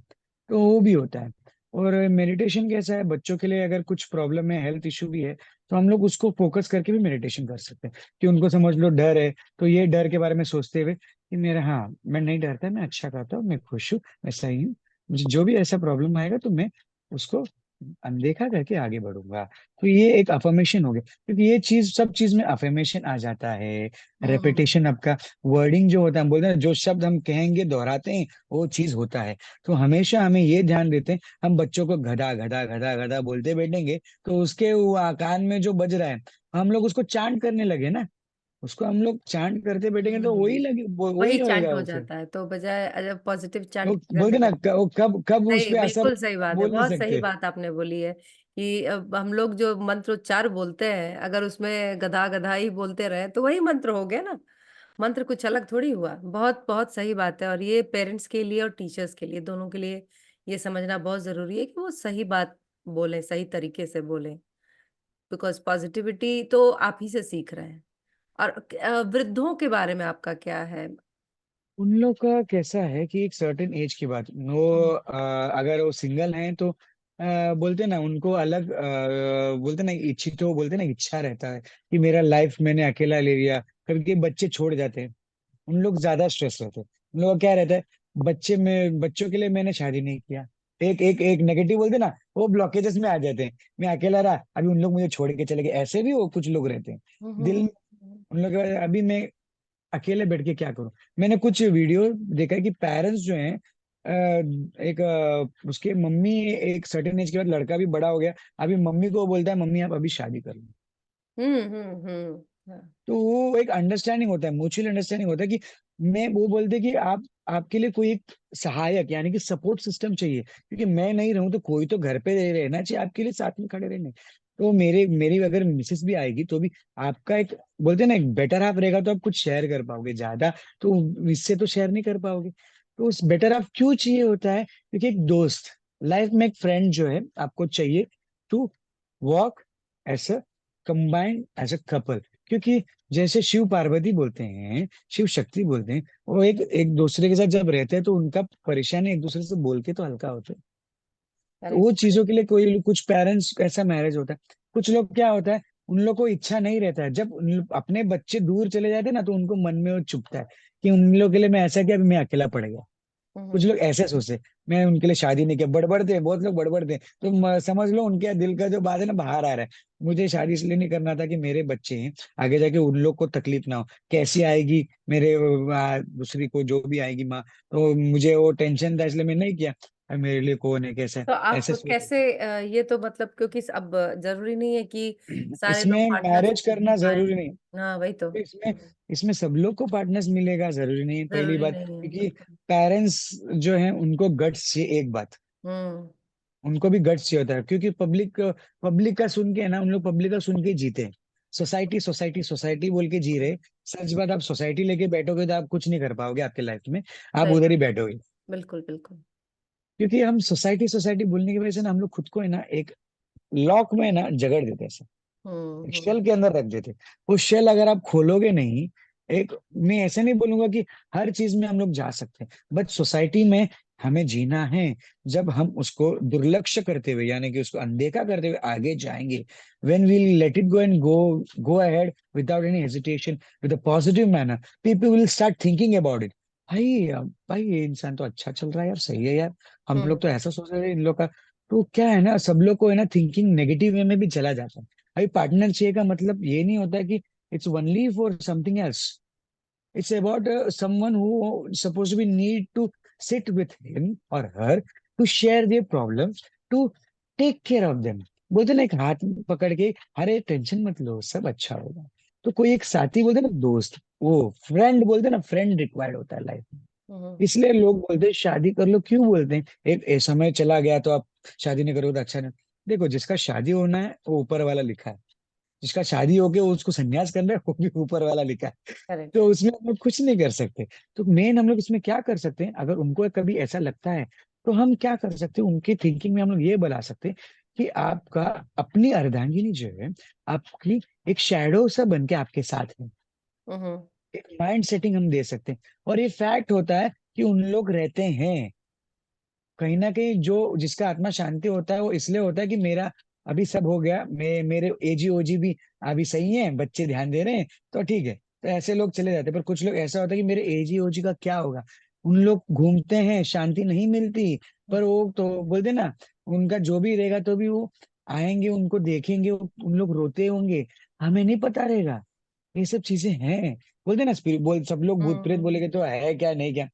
तो वो भी होता है। और मेडिटेशन कैसा है, बच्चों के लिए अगर कुछ प्रॉब्लम है, हेल्थ इशू भी है, तो हम लोग उसको फोकस करके भी मेडिटेशन कर सकते हैं। कि उनको समझ लो डर है, तो ये डर के बारे में सोचते हुए कि मेरा, हाँ मैं नहीं डरता, मैं अच्छा करता हूँ, मैं खुश हूँ, मैं सही हूँ, मुझे जो भी ऐसा प्रॉब्लम आएगा तो मैं उसको अनदेखा करके आगे बढ़ूंगा। तो ये एक अफर्मेशन हो गया, क्योंकि ये चीज, सब चीज में अफर्मेशन आ जाता है। हम्म। रेपिटेशन आपका, वर्डिंग जो होता है, हम बोलते हैं जो शब्द हम कहेंगे दोहराते हैं वो चीज होता है। तो हमेशा हमें ये ध्यान देते हैं, हम बच्चों को गधा गधा गधा गधा बोलते बैठेंगे तो उसके वो कान में जो बज रहा है, हम लोग उसको चांट करने लगे ना, उसको हम लोग चांट करते बैठेंगे तो वही हम्म, लगे, वही वही चांट रहेगा हो वो फिर। जाता है, तो बजाय पॉजिटिव वो चांट बोलते करने ना, लगे। वो कब कब उस सही, पे असर बिल्कुल सही बात है, बोल नहीं बहुत सही सकते। बात आपने बोली है कि अब हम लोग जो मंत्रोच्चार बोलते हैं, अगर उसमें गधा गधा ही बोलते रहे तो वही मंत्र हो गया ना। मंत्र कुछ अलग थोड़ी हुआ। बहुत बहुत सही बात है, और ये पेरेंट्स के लिए और टीचर्स के लिए, दोनों के लिए ये समझना बहुत जरूरी है कि वो सही बात बोले, सही तरीके से बोले। बिकॉज पॉजिटिविटी तो आप ही से सीख रहे हैं। और वृद्धों के बारे में आपका क्या है? उन लोग का कैसा है कि एक सर्टेन एज के बाद वो, हम्म अगर वो सिंगल हैं तो बोलते ना उनको अलग, बोलते ना इच्छित हो, बोलते ना इच्छा रहता है कि मेरा लाइफ मैंने अकेला ले लिया। कभी कभी बच्चे छोड़ जाते हैं, उन लोग ज्यादा स्ट्रेस रहते हैं। उन लोग का क्या रहता है, बच्चों के लिए मैंने शादी नहीं किया, एक एक एक नेगेटिव बोलते ना, वो ब्लॉकेजेस में आ जाते हैं। मैं अकेला रहा, अभी उन लोग मुझे छोड़ के चले गए, ऐसे भी वो कुछ लोग रहते हैं दिल हम्म में। उन लोग अभी मैं अकेले बैठ के क्या करूं। मैंने कुछ वीडियो देखा है कि पेरेंट्स जो हैं, एक उसके मम्मी, एक सर्टेन एज के बाद लड़का भी बड़ा हो गया, अभी मम्मी को बोलता है मम्मी आप अभी शादी कर लो। हाँ। तो वो एक अंडरस्टैंडिंग होता है, म्यूचुअल अंडरस्टैंडिंग होता है कि मैं वो बोलते कि आप, आपके लिए कोई एक सहायक यानी कि सपोर्ट सिस्टम चाहिए, क्योंकि मैं नहीं रहूं तो कोई तो घर पे रहना चाहिए आपके लिए, साथ में खड़े रहने। तो मेरी अगर मिसेस भी आएगी तो भी आपका एक, बोलते हैं ना, एक बेटर हाफ रहेगा तो आप कुछ शेयर कर पाओगे ज्यादा, तो इससे तो शेयर नहीं कर पाओगे। तो उस बेटर हाफ क्यों चाहिए होता है, क्योंकि एक दोस्त, लाइफ में एक फ्रेंड जो है आपको चाहिए, to walk as a combined as a couple. क्योंकि जैसे शिव पार्वती बोलते हैं, शिव शक्ति बोलते हैं, वो एक एक दूसरे के साथ जब रहते हैं तो उनका परेशानी एक दूसरे से बोल के तो हल्का होता है। तो वो करेक्ट चीजों करेक्ट। के लिए कोई कुछ पेरेंट्स ऐसा मैरिज होता है। कुछ लोग क्या होता है, उन लोग को इच्छा नहीं रहता है, जब अपने बच्चे दूर चले जाते हैं ना तो उनको मन में वो चुभता है कि उन लोग के लिए मैं ऐसा किया, अभी मैं अकेला पड़ गया। कुछ हम्म। लोग ऐसे सोचते हैं, मैं उनके लिए शादी नहीं किया, बड़बड़ते हैं, बहुत लोग बड़बड़ते हैं, तो समझ लो उनके दिल का जो बात है ना बाहर आ रहा है। मुझे शादी इसलिए नहीं करना था कि मेरे बच्चे हैं, आगे जाके उन लोग को तकलीफ ना हो, कैसी आएगी मेरे दूसरी को जो भी आएगी माँ, तो मुझे वो टेंशन था इसलिए मैं नहीं किया। अब मेरे लिए कौन है, कैसा है, तो आप ऐसे सोच। कैसे ये तो मतलब, क्योंकि अब जरूरी नहीं है कि सारे लोग इसमें मैरिज पार्टनरशिप करना निभाएं। जरूरी नहीं, हाँ वही तो। तो इसमें इसमें सब लोग को पार्टनर्स मिलेगा जरूरी नहीं है, पहली जरूरी बात, नहीं है, क्योंकि बिल्कुल। पेरेंट्स जो हैं उनको गट्स चाहिए, एक बात, हम्म उनको भी गट्स चाहिए होता है, क्योंकि पब्लिक पब्लिक का सुन के ना, उन लोग पब्लिक का सुन के जीते हैं। सोसाइटी सोसाइटी सोसाइटी बोल के जी रहे। सच बात, आप सोसाइटी लेके बैठोगे तो आप कुछ नहीं कर पाओगे आपके लाइफ में, आप सही उधर ही बात। बैठोगे। बिल्कुल बिल्कुल। क्योंकि हम सोसाइटी सोसाइटी बोलने की वजह से ना हम लोग खुद को है ना एक लॉक में ना जगड़ देते हैं, एक हम्म। शेल के अंदर रख देते। वो शेल अगर आप खोलोगे नहीं, एक, मैं ऐसे नहीं बोलूंगा कि हर चीज में हम लोग जा सकते हैं, बट सोसाइटी में हमें जीना है। जब हम उसको दुर्लक्ष्य करते हुए यानी कि उसको अनदेखा करते हुए आगे जाएंगे, when we let it go and go go ahead without any hesitation, with a positive manner, people will start thinking about it. भाई भाई ये इंसान तो अच्छा चल रहा है यार, सही है यार, हम लोग तो हम्म ऐसा सोच रहे हैं इन लोग का। तो क्या है ना, सब लोग को है ना थिंकिंग नेगेटिव वे में भी चला जाता है। अभी पार्टनर चाहिए का मतलब ये नहीं होता कि it's only for something else, it's about someone who suppose to be need to sit with him और her, to share their problems, to take care of them. बोलते ना एक हाथ पकड़ के, अरे टेंशन मत लो सब अच्छा होगा। तो कोई एक साथी बोलते ना, दोस्त, वो फ्रेंड बोलते ना, फ्रेंड रिक्वायर्ड होता है लाइफ में। हम्म इसलिए लोग बोलते हैं शादी कर लो, क्यों बोलते हैं, एक समय चला गया तो आप शादी नहीं करोगे तो अच्छा नहीं। देखो जिसका शादी होना है वो ऊपर वाला लिखा है, जिसका शादी हो गया वो उसको संन्यास करना है वो भी ऊपर वाला लिखा है। करेक्ट। तो उसमें हम लोग कुछ नहीं कर सकते। तो मेन हम लोग इसमें क्या कर सकते हैं, अगर उनको कभी ऐसा लगता है तो हम क्या कर सकते हैं, उनकी थिंकिंग में हम लोग ये बना सकते हैं कि आपका अपनी अर्धांगिनी जो है आपकी एक शैडो सा बन के आपके साथ है। हम्म एक माइंड सेटिंग हम दे सकते हैं। और ये फैक्ट होता है कि उन लोग रहते हैं कहीं ना कहीं, जो जिसका आत्मा शांति होता है वो इसलिए होता है कि मेरा अभी सब हो गया, मेरे एजी ओजी भी अभी सही है, बच्चे ध्यान दे रहे हैं, तो ठीक है, तो ऐसे लोग चले जाते हैं। पर कुछ लोग ऐसा होता है कि मेरे एजी ओजी का क्या होगा, उन लोग घूमते हैं, शांति नहीं मिलती, पर वो तो बोलते ना, उनका जो भी रहेगा तो भी वो आएंगे, उनको देखेंगे, उन लोग रोते होंगे, हमें नहीं पता रहेगा। ये सब चीजें हैं। बोलते ना स्पिरिट, बोल सब लोग भूत प्रेत हम्म बोलेगे तो है क्या नहीं क्या।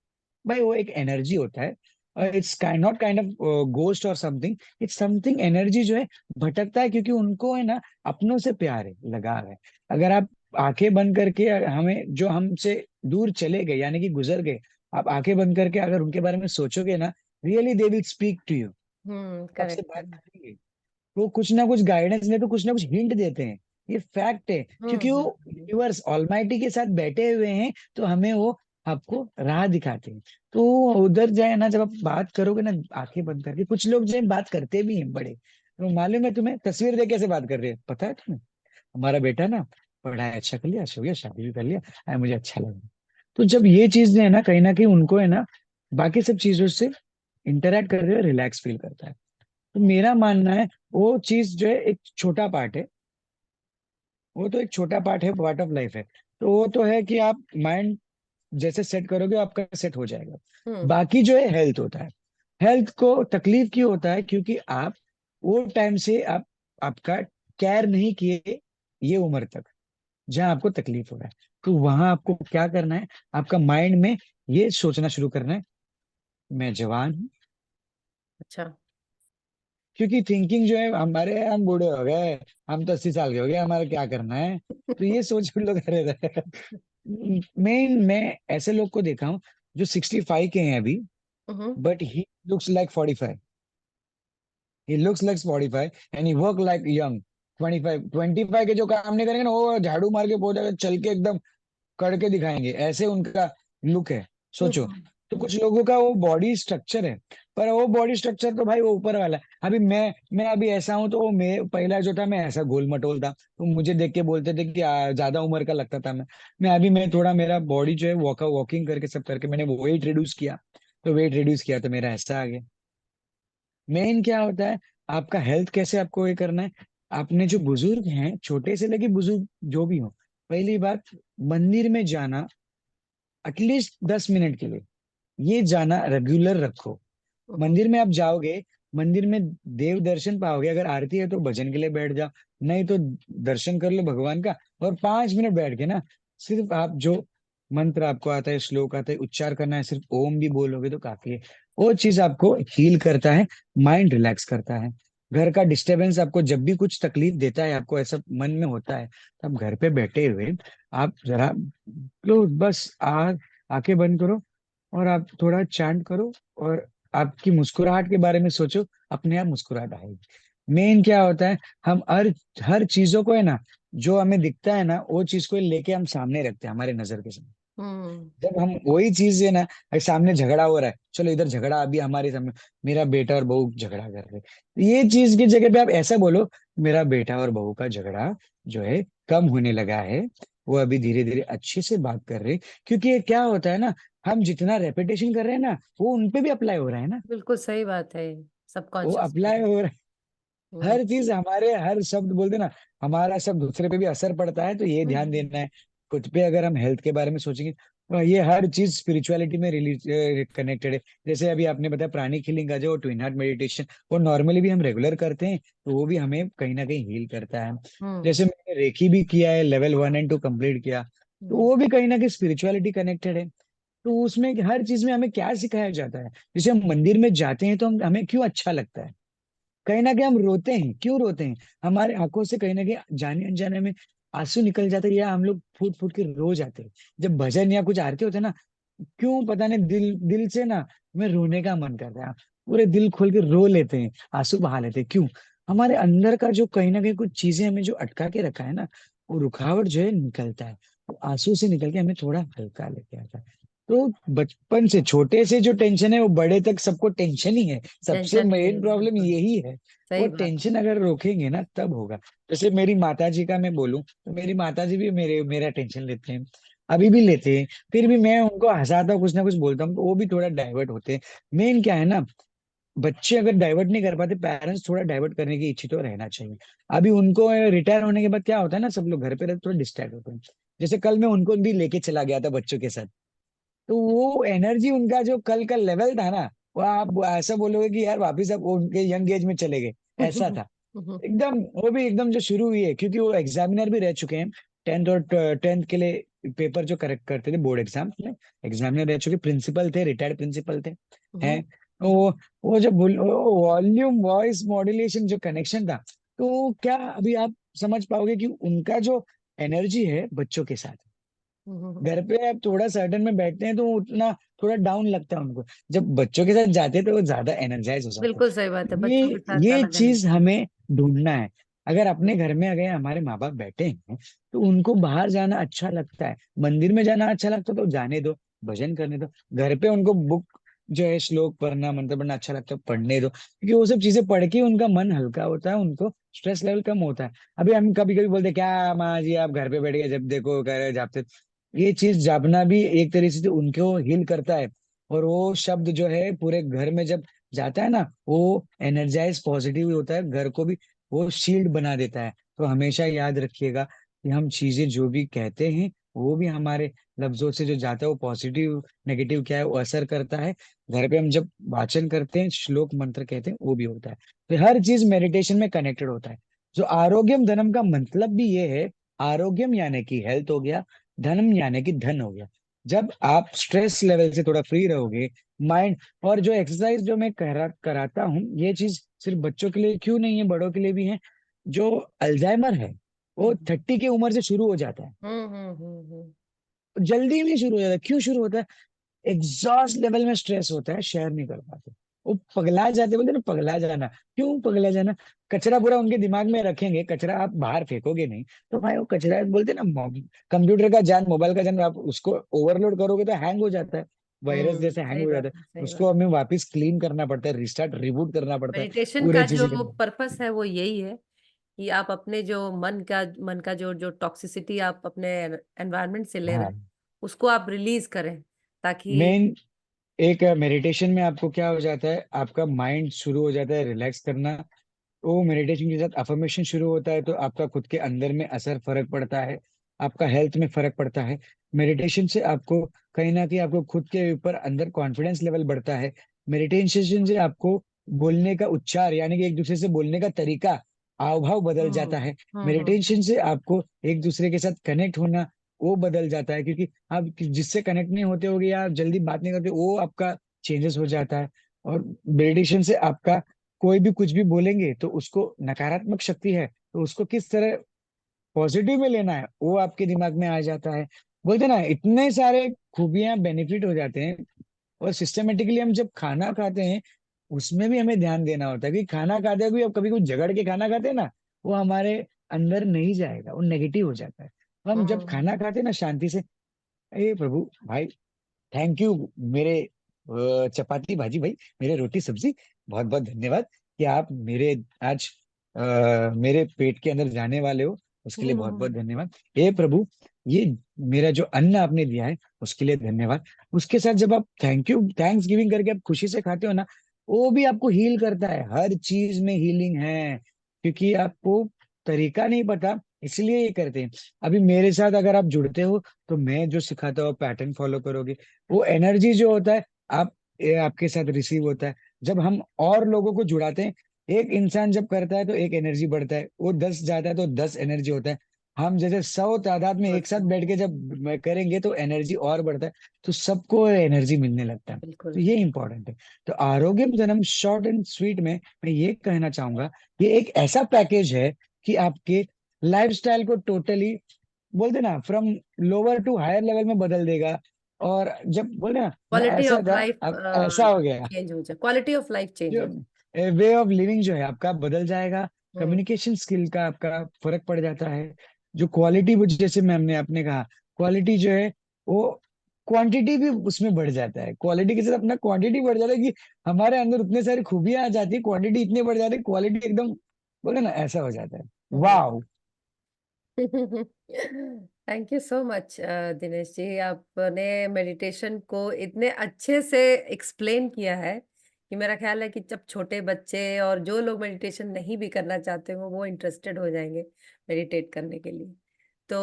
भाई वो एक एनर्जी होता है, hmm it's kind not kind of ghost और समथिंग, इट्स समथिंग एनर्जी जो है भटकता है, क्योंकि उनको है ना अपनों से प्यार है, लगाव है। अगर आप आंखें बंद करके हमें जो हमसे दूर चले गए यानी कि गुजर गए, आप आंखें बंद करके अगर उनके बारे में सोचोगे ना, really they will speak to you, आपसे करेक्ट बात करेक्ट। करेंगे। वो कुछ ना कुछ गाइडेंस में तो कुछ ना कुछ हिंट देते हैं, ये फैक्ट है। क्योंकि वो हम्म। यूनिवर्स ऑलमाइटी के साथ बैठे हुए हैं, तो हमें वो आपको राह दिखाते हैं। तो उधर जाए ना, जब आप बात करोगे ना आंखें बंद करके, कुछ लोग जो है बात करते भी हैं बड़े, तो मालूम है तुम्हें, तस्वीर देख कैसे बात कर रहे हैं पता है तुम्हें, हमारा बेटा ना पढ़ाई अच्छा कर लिया, अच्छा हो गया, शादी भी कर लिया, मुझे अच्छा लगा। तो जब ये चीज जो है ना कहीं उनको है ना बाकी सब चीजों से इंटरेक्ट करते हुए रिलैक्स फील करता है। तो मेरा मानना है वो चीज जो है एक छोटा पार्ट है, वो तो एक छोटा पार्ट है, पार्ट ऑफ लाइफ है। तो वो तो है कि आप माइंड जैसे सेट करोगे आपका सेट हो जाएगा। हम्म बाकी जो है हेल्थ होता है। हेल्थ को तकलीफ क्यों होता है, क्योंकि आप वो टाइम से आप आपका केयर नहीं किए ये उम्र तक, जहां आपको तकलीफ हो रहा है। तो वहां आपको क्या करना है, आपका माइंड में ये सोचना शुरू करना है, मैं जवान हूँ। अच्छा। क्योंकि थिंकिंग जो है हमारे, हम बूढ़े हो गए, हम तो 80 साल के हो गए, हमारा क्या करना है, तो ये सोच के लोग रहते हैं। मैं ऐसे लोग को देखा हूँ जो 65 के हैं अभी, hmm but he looks like 45, he looks like 45 and he work like young 25। 25 के जो काम नहीं करेंगे ना, वो झाड़ू मार के पहुंच चल के एकदम करके दिखाएंगे, ऐसे उनका लुक है। सोचो। तो कुछ लोगों का वो बॉडी स्ट्रक्चर है, पर वो बॉडी स्ट्रक्चर तो भाई वो ऊपर वाला है। अभी मैं अभी ऐसा हूं, तो मैं पहला जो था मैं ऐसा गोल मटोल था, तो मुझे देख के बोलते थे कि ज्यादा उम्र का लगता था मैं अभी मैं थोड़ा मेरा बॉडी जो है वॉकिंग करके सब करके मैंने वेट रिड्यूस किया, तो वेट रिड्यूस किया तो मेरा ऐसा आ गया। मेन क्या होता है, आपका हेल्थ कैसे आपको ये करना है। आपने जो बुजुर्ग हैं, छोटे से लेके बुजुर्ग जो भी हो, पहली बात, मंदिर में जाना एटलीस्ट 10 मिनट के लिए, ये जाना रेगुलर रखो। हम्म मंदिर में आप जाओगे, मंदिर में देव दर्शन पाओगे, अगर आरती है तो भजन के लिए बैठ जाओ, नहीं तो दर्शन कर लो भगवान का। और 5 मिनट बैठ के ना, सिर्फ आप जो मंत्र आपको आता है, श्लोक आता है, उच्चार करना है, सिर्फ ओम भी बोलोगे तो काफी है। वो चीज आपको हील करता है, माइंड रिलैक्स करता है। घर का डिस्टरबेंस आपको जब भी कुछ तकलीफ देता है, आपको ऐसा मन में होता है, तो आप घर पे बैठे हुए आप जरा लो, बस आंखें बंद करो और आप थोड़ा चैंट करो, और आपकी मुस्कुराहट के बारे में सोचो, अपने आप मुस्कुराहट आएगी। मेन क्या होता है, हम हर हर चीजों को है ना, जो हमें दिखता है ना वो चीज को लेके हम सामने रखते हैं हमारे नजर के सामने। हम्म। जब हम वही चीज है ना, अरे सामने झगड़ा हो रहा है, चलो इधर झगड़ा अभी हमारे सामने, मेरा बेटा और बहू झगड़ा कर रहे हैं, ये चीज की जगह पे आप ऐसा बोलो, मेरा बेटा और बहू का झगड़ा जो है कम होने लगा है, वो अभी धीरे धीरे अच्छे से बात कर रहे हैं। क्योंकि ये क्या होता है ना, हम जितना रेपिटेशन कर रहे हैं ना, वो उनपे भी अप्लाई हो रहा है ना, बिल्कुल सही बात है। वो सबकॉन्शियस अप्लाई माइंड। हो रहा है। हम्म। हर चीज हमारे, हर शब्द बोलते ना, हमारा शब्द दूसरे पे भी असर पड़ता है, तो ये ध्यान हम्म। देना है। खुद पे अगर हम हेल्थ के बारे में सोचेंगे, तो ये हर चीज स्पिरिचुअलिटी में रिलीज कनेक्टेड है। जैसे अभी आपने बताया प्राणिक हीलिंग का जो ट्विन हार्ट मेडिटेशन, वो नॉर्मली भी हम रेगुलर करते हैं, तो वो भी हमें कहीं ना कहीं हील करता है। हम्म। जैसे मैंने रेकी भी किया है, लेवल 1 और 2 कंप्लीट किया, तो हम्म। वो भी कहीं ना कहीं स्पिरिचुअलिटी कनेक्टेड है। तो उसमें हर चीज में हमें क्या सिखाया जाता है, जैसे हम मंदिर में जाते हैं तो हमें क्यों अच्छा लगता है, कहीं ना कहीं हम रोते हैं, क्यों रोते हैं, हमारे आंखों से कहीं ना कहीं जाने अनजाने में आंसू निकल जाते हैं, या हम लोग फूट फूट के रो जाते हैं जब भजन या कुछ आरती होते हैं ना। क्यों पता नहीं, दिल दिल से ना हमें रोने का मन करता है, पूरे दिल खोल के रो लेते हैं, आंसू बहा लेते हैं। क्यों? हमारे अंदर का जो कहीं ना कहीं कुछ चीजें हमें जो अटका के रखा है ना, वो रुकावट जो है निकलता है, वो आंसू से निकल के हमें थोड़ा हल्का लेके आता है। तो बचपन से छोटे से जो टेंशन है वो बड़े तक सबको टेंशन ही है, सबसे टेंशन ही है मेन प्रॉब्लम बिल्कुल। यही है। वो सही बात है। टेंशन अगर रोकेंगे ना तब होगा। जैसे मेरी माता जी का मैं बोलूं, तो मेरी माता जी भी मेरा टेंशन लेते हैं, अभी भी लेते हैं। फिर भी मैं उनको हंसाता हूँ, कुछ ना कुछ बोलता हूँ, तो वो भी थोड़ा डाइवर्ट होते हैं। मेन क्या है ना, बच्चे अगर डाइवर्ट नहीं कर पाते, पेरेंट्स थोड़ा डाइवर्ट करने की इच्छा तो रहना चाहिए। अभी उनको रिटायर होने के बाद क्या होता है ना, सब लोग घर पे रहते थोड़ा डिस्ट्रैक्ट होते हैं। जैसे कल मैं उनको भी लेके चला गया था बच्चों के साथ, तो वो एनर्जी उनका जो कल का लेवल था ना, वो आप ऐसा बोलोगे कि यार वापिस आप उनके यंग एज में चले गए, ऐसा था एकदम। वो भी एकदम जो शुरू हुई है, क्योंकि वो एग्जामिनर भी रह चुके हैं, 10th के लिए पेपर जो करेक्ट करते थे बोर्ड एग्जाम में, एग्जामिनर रह चुके, प्रिंसिपल थे, रिटायर्ड प्रिंसिपल थे हैं। वो जो वॉल्यूम वॉइस मॉड्यूलेशन जो कनेक्शन था, तो क्या अभी आप समझ पाओगे कि उनका जो एनर्जी है बच्चों के साथ, घर पे आप थोड़ा सर्टन में बैठते हैं तो उतना थोड़ा डाउन लगता है उनको, जब बच्चों के साथ जाते हैं तो वो ज्यादा एनर्जाइज हो जाते बिल्कुल सही बात है, हैं। बच्चों के साथ ये अलग चीज एनर्जी। हमें ढूंढना है। अगर अपने घर में अगर हमारे माँ बाप बैठे हैं, तो उनको बाहर जाना अच्छा लगता है, मंदिर में जाना अच्छा लगता है, तो जाने दो, भजन करने दो। घर पे उनको बुक जो है श्लोक पढ़ना, मंत्र पढ़ना अच्छा लगता है, पढ़ने दो, क्योंकि वो सब चीजें पढ़ के उनका मन हल्का होता है, उनको स्ट्रेस लेवल कम होता है। अभी हम कभी कभी बोलते हैं, क्या माँ जी आप घर पे बैठ के जब देखो कह रहे जापते, ये चीज जापना भी एक तरीके से उनको हील करता है। और वो शब्द जो है पूरे घर में जब जाता है ना, वो एनर्जाइज पॉजिटिव होता है, घर को भी वो शील्ड बना देता है। तो हमेशा याद रखिएगा कि हम चीजें जो भी कहते हैं, वो भी हमारे लफ्जों से जो जाता है वो पॉजिटिव नेगेटिव क्या है वो असर करता है। घर पे हम जब वाचन करते हैं, श्लोक मंत्र कहते हैं, वो भी होता है। तो हर चीज मेडिटेशन में कनेक्टेड होता है। जो आरोग्यम धनम का मतलब भी ये है, आरोग्यम यानी कि हेल्थ हो गया, धनम यानी कि धन हो गया। जब आप स्ट्रेस लेवल से थोड़ा फ्री रहोगे, माइंड, और जो एक्सरसाइज जो मैं कराता हूँ, ये चीज सिर्फ बच्चों के लिए क्यों नहीं है, बड़ों के लिए भी है। जो अल्जाइमर है, वो हम्म। 30 की उम्र से शुरू हो जाता है, हम्म। जल्दी में शुरू हो जाता है। क्यों शुरू होता है? एग्जॉस्ट लेवल में स्ट्रेस होता है, शेयर नहीं कर पाते, वो पगला जाते, बोलते ना पगला जाना। क्यों पगला जाना? कचरा पूरा उनके दिमाग में रखेंगे, कचरा आप बाहर फेंकोगे नहीं, तो भाई वो कचरा बोलते ना, कंप्यूटर का जान, मोबाइल का जान, आप उसको ओवरलोड करोगे तो हैंग हो जाता है, वायरस जैसे हैंग सही हो बात जाता है। है, सही उसको बात। हमें वापस क्लीन करना पड़ता है, रिस्टार्ट रिबूट करना पड़ता है, मेडिटेशन का पूरे जो चीजें करना। पर्पस है वो यही है कि आप अपने जो मन का जो जो टॉक्सिसिटी आप अपने एनवायरनमेंट से ले रहे हैं, हाँ, उसको आप रिलीज करें, ताकि। मेन एक मेडिटेशन में आपको क्या हो जाता है, आपका माइंड शुरू हो जाता है रिलैक्स करना। वो मेडिटेशन के साथ अफर्मेशन शुरू होता है, तो आपका खुद के अंदर में असर फर्क पड़ता है, आपका हेल्थ में फर्क पड़ता है। मेडिटेशन से आपको कहीं ना कहीं आपको खुद के ऊपर अंदर कॉन्फिडेंस लेवल बढ़ता है। मेडिटेशन से आपको बोलने का उच्चार, यानी कि एक दूसरे से बोलने का तरीका, हाव भाव बदल हम्म। जाता है। हम्म। मेडिटेशन से आपको एक दूसरे के साथ कनेक्ट होना, वो बदल जाता है, क्योंकि आप जिससे कनेक्ट नहीं होते होगे या आप जल्दी बात नहीं करते, वो आपका चेंजेस हो जाता है। और मेडिटेशन से आपका कोई भी कुछ भी बोलेंगे तो उसको नकारात्मक शक्ति है, तो उसको किस तरह पॉजिटिव में लेना है, वो आपके दिमाग में आ जाता है। बोलते ना इतने सारे खूबियां बेनिफिट हो जाते हैं। और सिस्टमेटिकली हम जब खाना खाते हैं, उसमें भी हमें ध्यान देना होता है कि खाना खाते हुए अब कभी कुछ झगड़ के खाना खाते हैं ना, वो हमारे अंदर नहीं जाएगा, वो नेगेटिव हो जाता है। तो हम जब खाना हम्म। खाते हैं ना शांति से, ए प्रभु भाई, थैंक यू मेरे चपाती भाजी भाई, मेरे रोटी सब्जी, बहुत बहुत धन्यवाद कि आप मेरे आज मेरे पेट के अंदर जाने वाले हो, उसके लिए बहुत बहुत हम्म। धन्यवाद। हे प्रभु, ये मेरा जो अन्न आपने दिया है उसके लिए धन्यवाद। उसके साथ जब आप थैंक यू, थैंक्स गिविंग करके आप खुशी से खाते हो ना, वो भी आपको हील करता है। हर चीज में हीलिंग है, क्योंकि आपको तरीका नहीं पता, इसलिए ये करते हैं। अभी मेरे साथ अगर आप जुड़ते हो, तो मैं जो सिखाता हूँ पैटर्न फॉलो करोगे, वो एनर्जी जो होता है आप ये आपके साथ रिसीव होता है। जब हम और लोगों को जुड़ाते हैं, एक इंसान जब करता है तो एक एनर्जी बढ़ता है, वो 10 जाता है तो 10 एनर्जी होता है। हम जैसे 100 तादाद में एक साथ बिल्कुल। बैठ के जब करेंगे तो एनर्जी और बढ़ता है, तो सबको एनर्जी मिलने लगता है। तो बिल्कुल। ये इंपॉर्टेंट है। तो आरोग्य जन्म शॉर्ट एंड स्वीट में मैं ये कहना चाहूंगा, ये एक ऐसा पैकेज है कि आपके लाइफस्टाइल को टोटली, बोलते ना, from lower to higher level में बदल देगा। और जब बोले ना मैं क्वालिटी ऐसा ऑफ था, लाइफ अब ऐसा हो गया, चेंज हो जाए, क्वालिटी ऑफ लाइफ चेंज जो हो जाए। वे ऑफ लिविंग जो है आपका बदल जाएगा। हम्म। कम्युनिकेशन स्किल का आपका फर्क पड़ जाता है। जो क्वालिटी, वो जैसे मैम ने आपने कहा, क्वालिटी जो है वो क्वांटिटी भी उसमें बढ़ जाता है। क्वालिटी के साथ अपना क्वांटिटी बढ़ जाता है कि हमारे अंदर उतने सारी खूबियां आ जाती है, क्वांटिटी इतनी बढ़ जाती है, क्वालिटी एकदम, बोले ना, ऐसा हो जाता है। हम्म। वाह। Thank you so much Dinesh ji, आपने मेडिटेशन को इतने अच्छे से एक्सप्लेन किया है कि मेरा ख्याल है कि जब छोटे बच्चे और जो लोग मेडिटेशन नहीं भी करना चाहते हो वो इंटरेस्टेड हो जाएंगे मेडिटेट करने के लिए। तो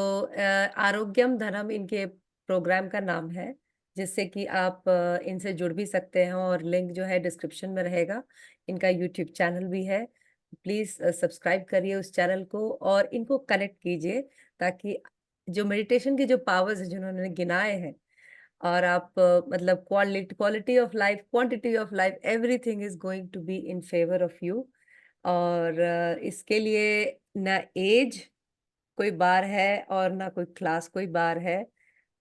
आरोग्यम धनम इनके प्रोग्राम का नाम है, जिससे कि आप इनसे जुड़ भी सकते हैं, और लिंक जो है डिस्क्रिप्शन में रहेगा। इनका यूट्यूब चैनल भी है, प्लीज सब्सक्राइब करिए उस चैनल को और इनको कनेक्ट कीजिए, ताकि जो मेडिटेशन के जो पावर्स हैं जिन्होंने गिनाए हैं, और आप मतलब quality quality of life, quantity of life, everything is going to be in favour of you. और इसके लिए ना एज कोई बार है और ना कोई क्लास कोई बार है।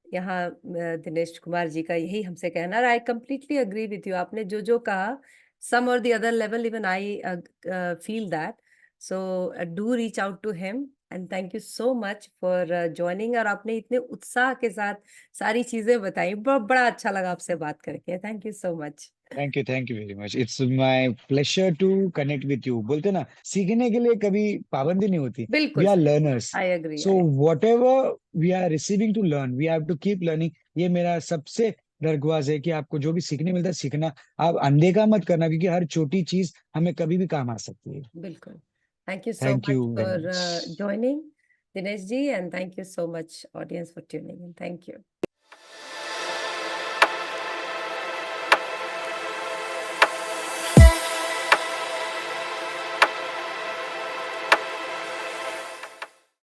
यहाँ दिनेश कुमार जी का यही हमसे कहना, और I completely agree with you, आपने जो जो कहा, सम और the other level even I feel that. So do reach out to him, and thank you so much for joining. और आपने इतने उत्साह के साथ सारी चीजें बताई, बड़ा अच्छा लगा आपसे बात करके। Thank you so much. Thank you very much, it's my pleasure to connect with you. बोलते ना, सीखने के लिए कभी पाबंदी नहीं होती। वी बिल्कुल आर सही। Learners. I agree, so I. Whatever we are receiving to learn, we have to keep learning. ये मेरा सबसे दरख्वास्त है कि आपको जो भी सीखने मिलता है सीखना, आप अनदेखा मत करना, क्योंकि हर छोटी चीज हमें कभी भी काम आ सकती है। बिल्कुल। Thank you so thank you much very for much. joining, Dinesh ji, and thank you so much audience for tuning in. Thank you.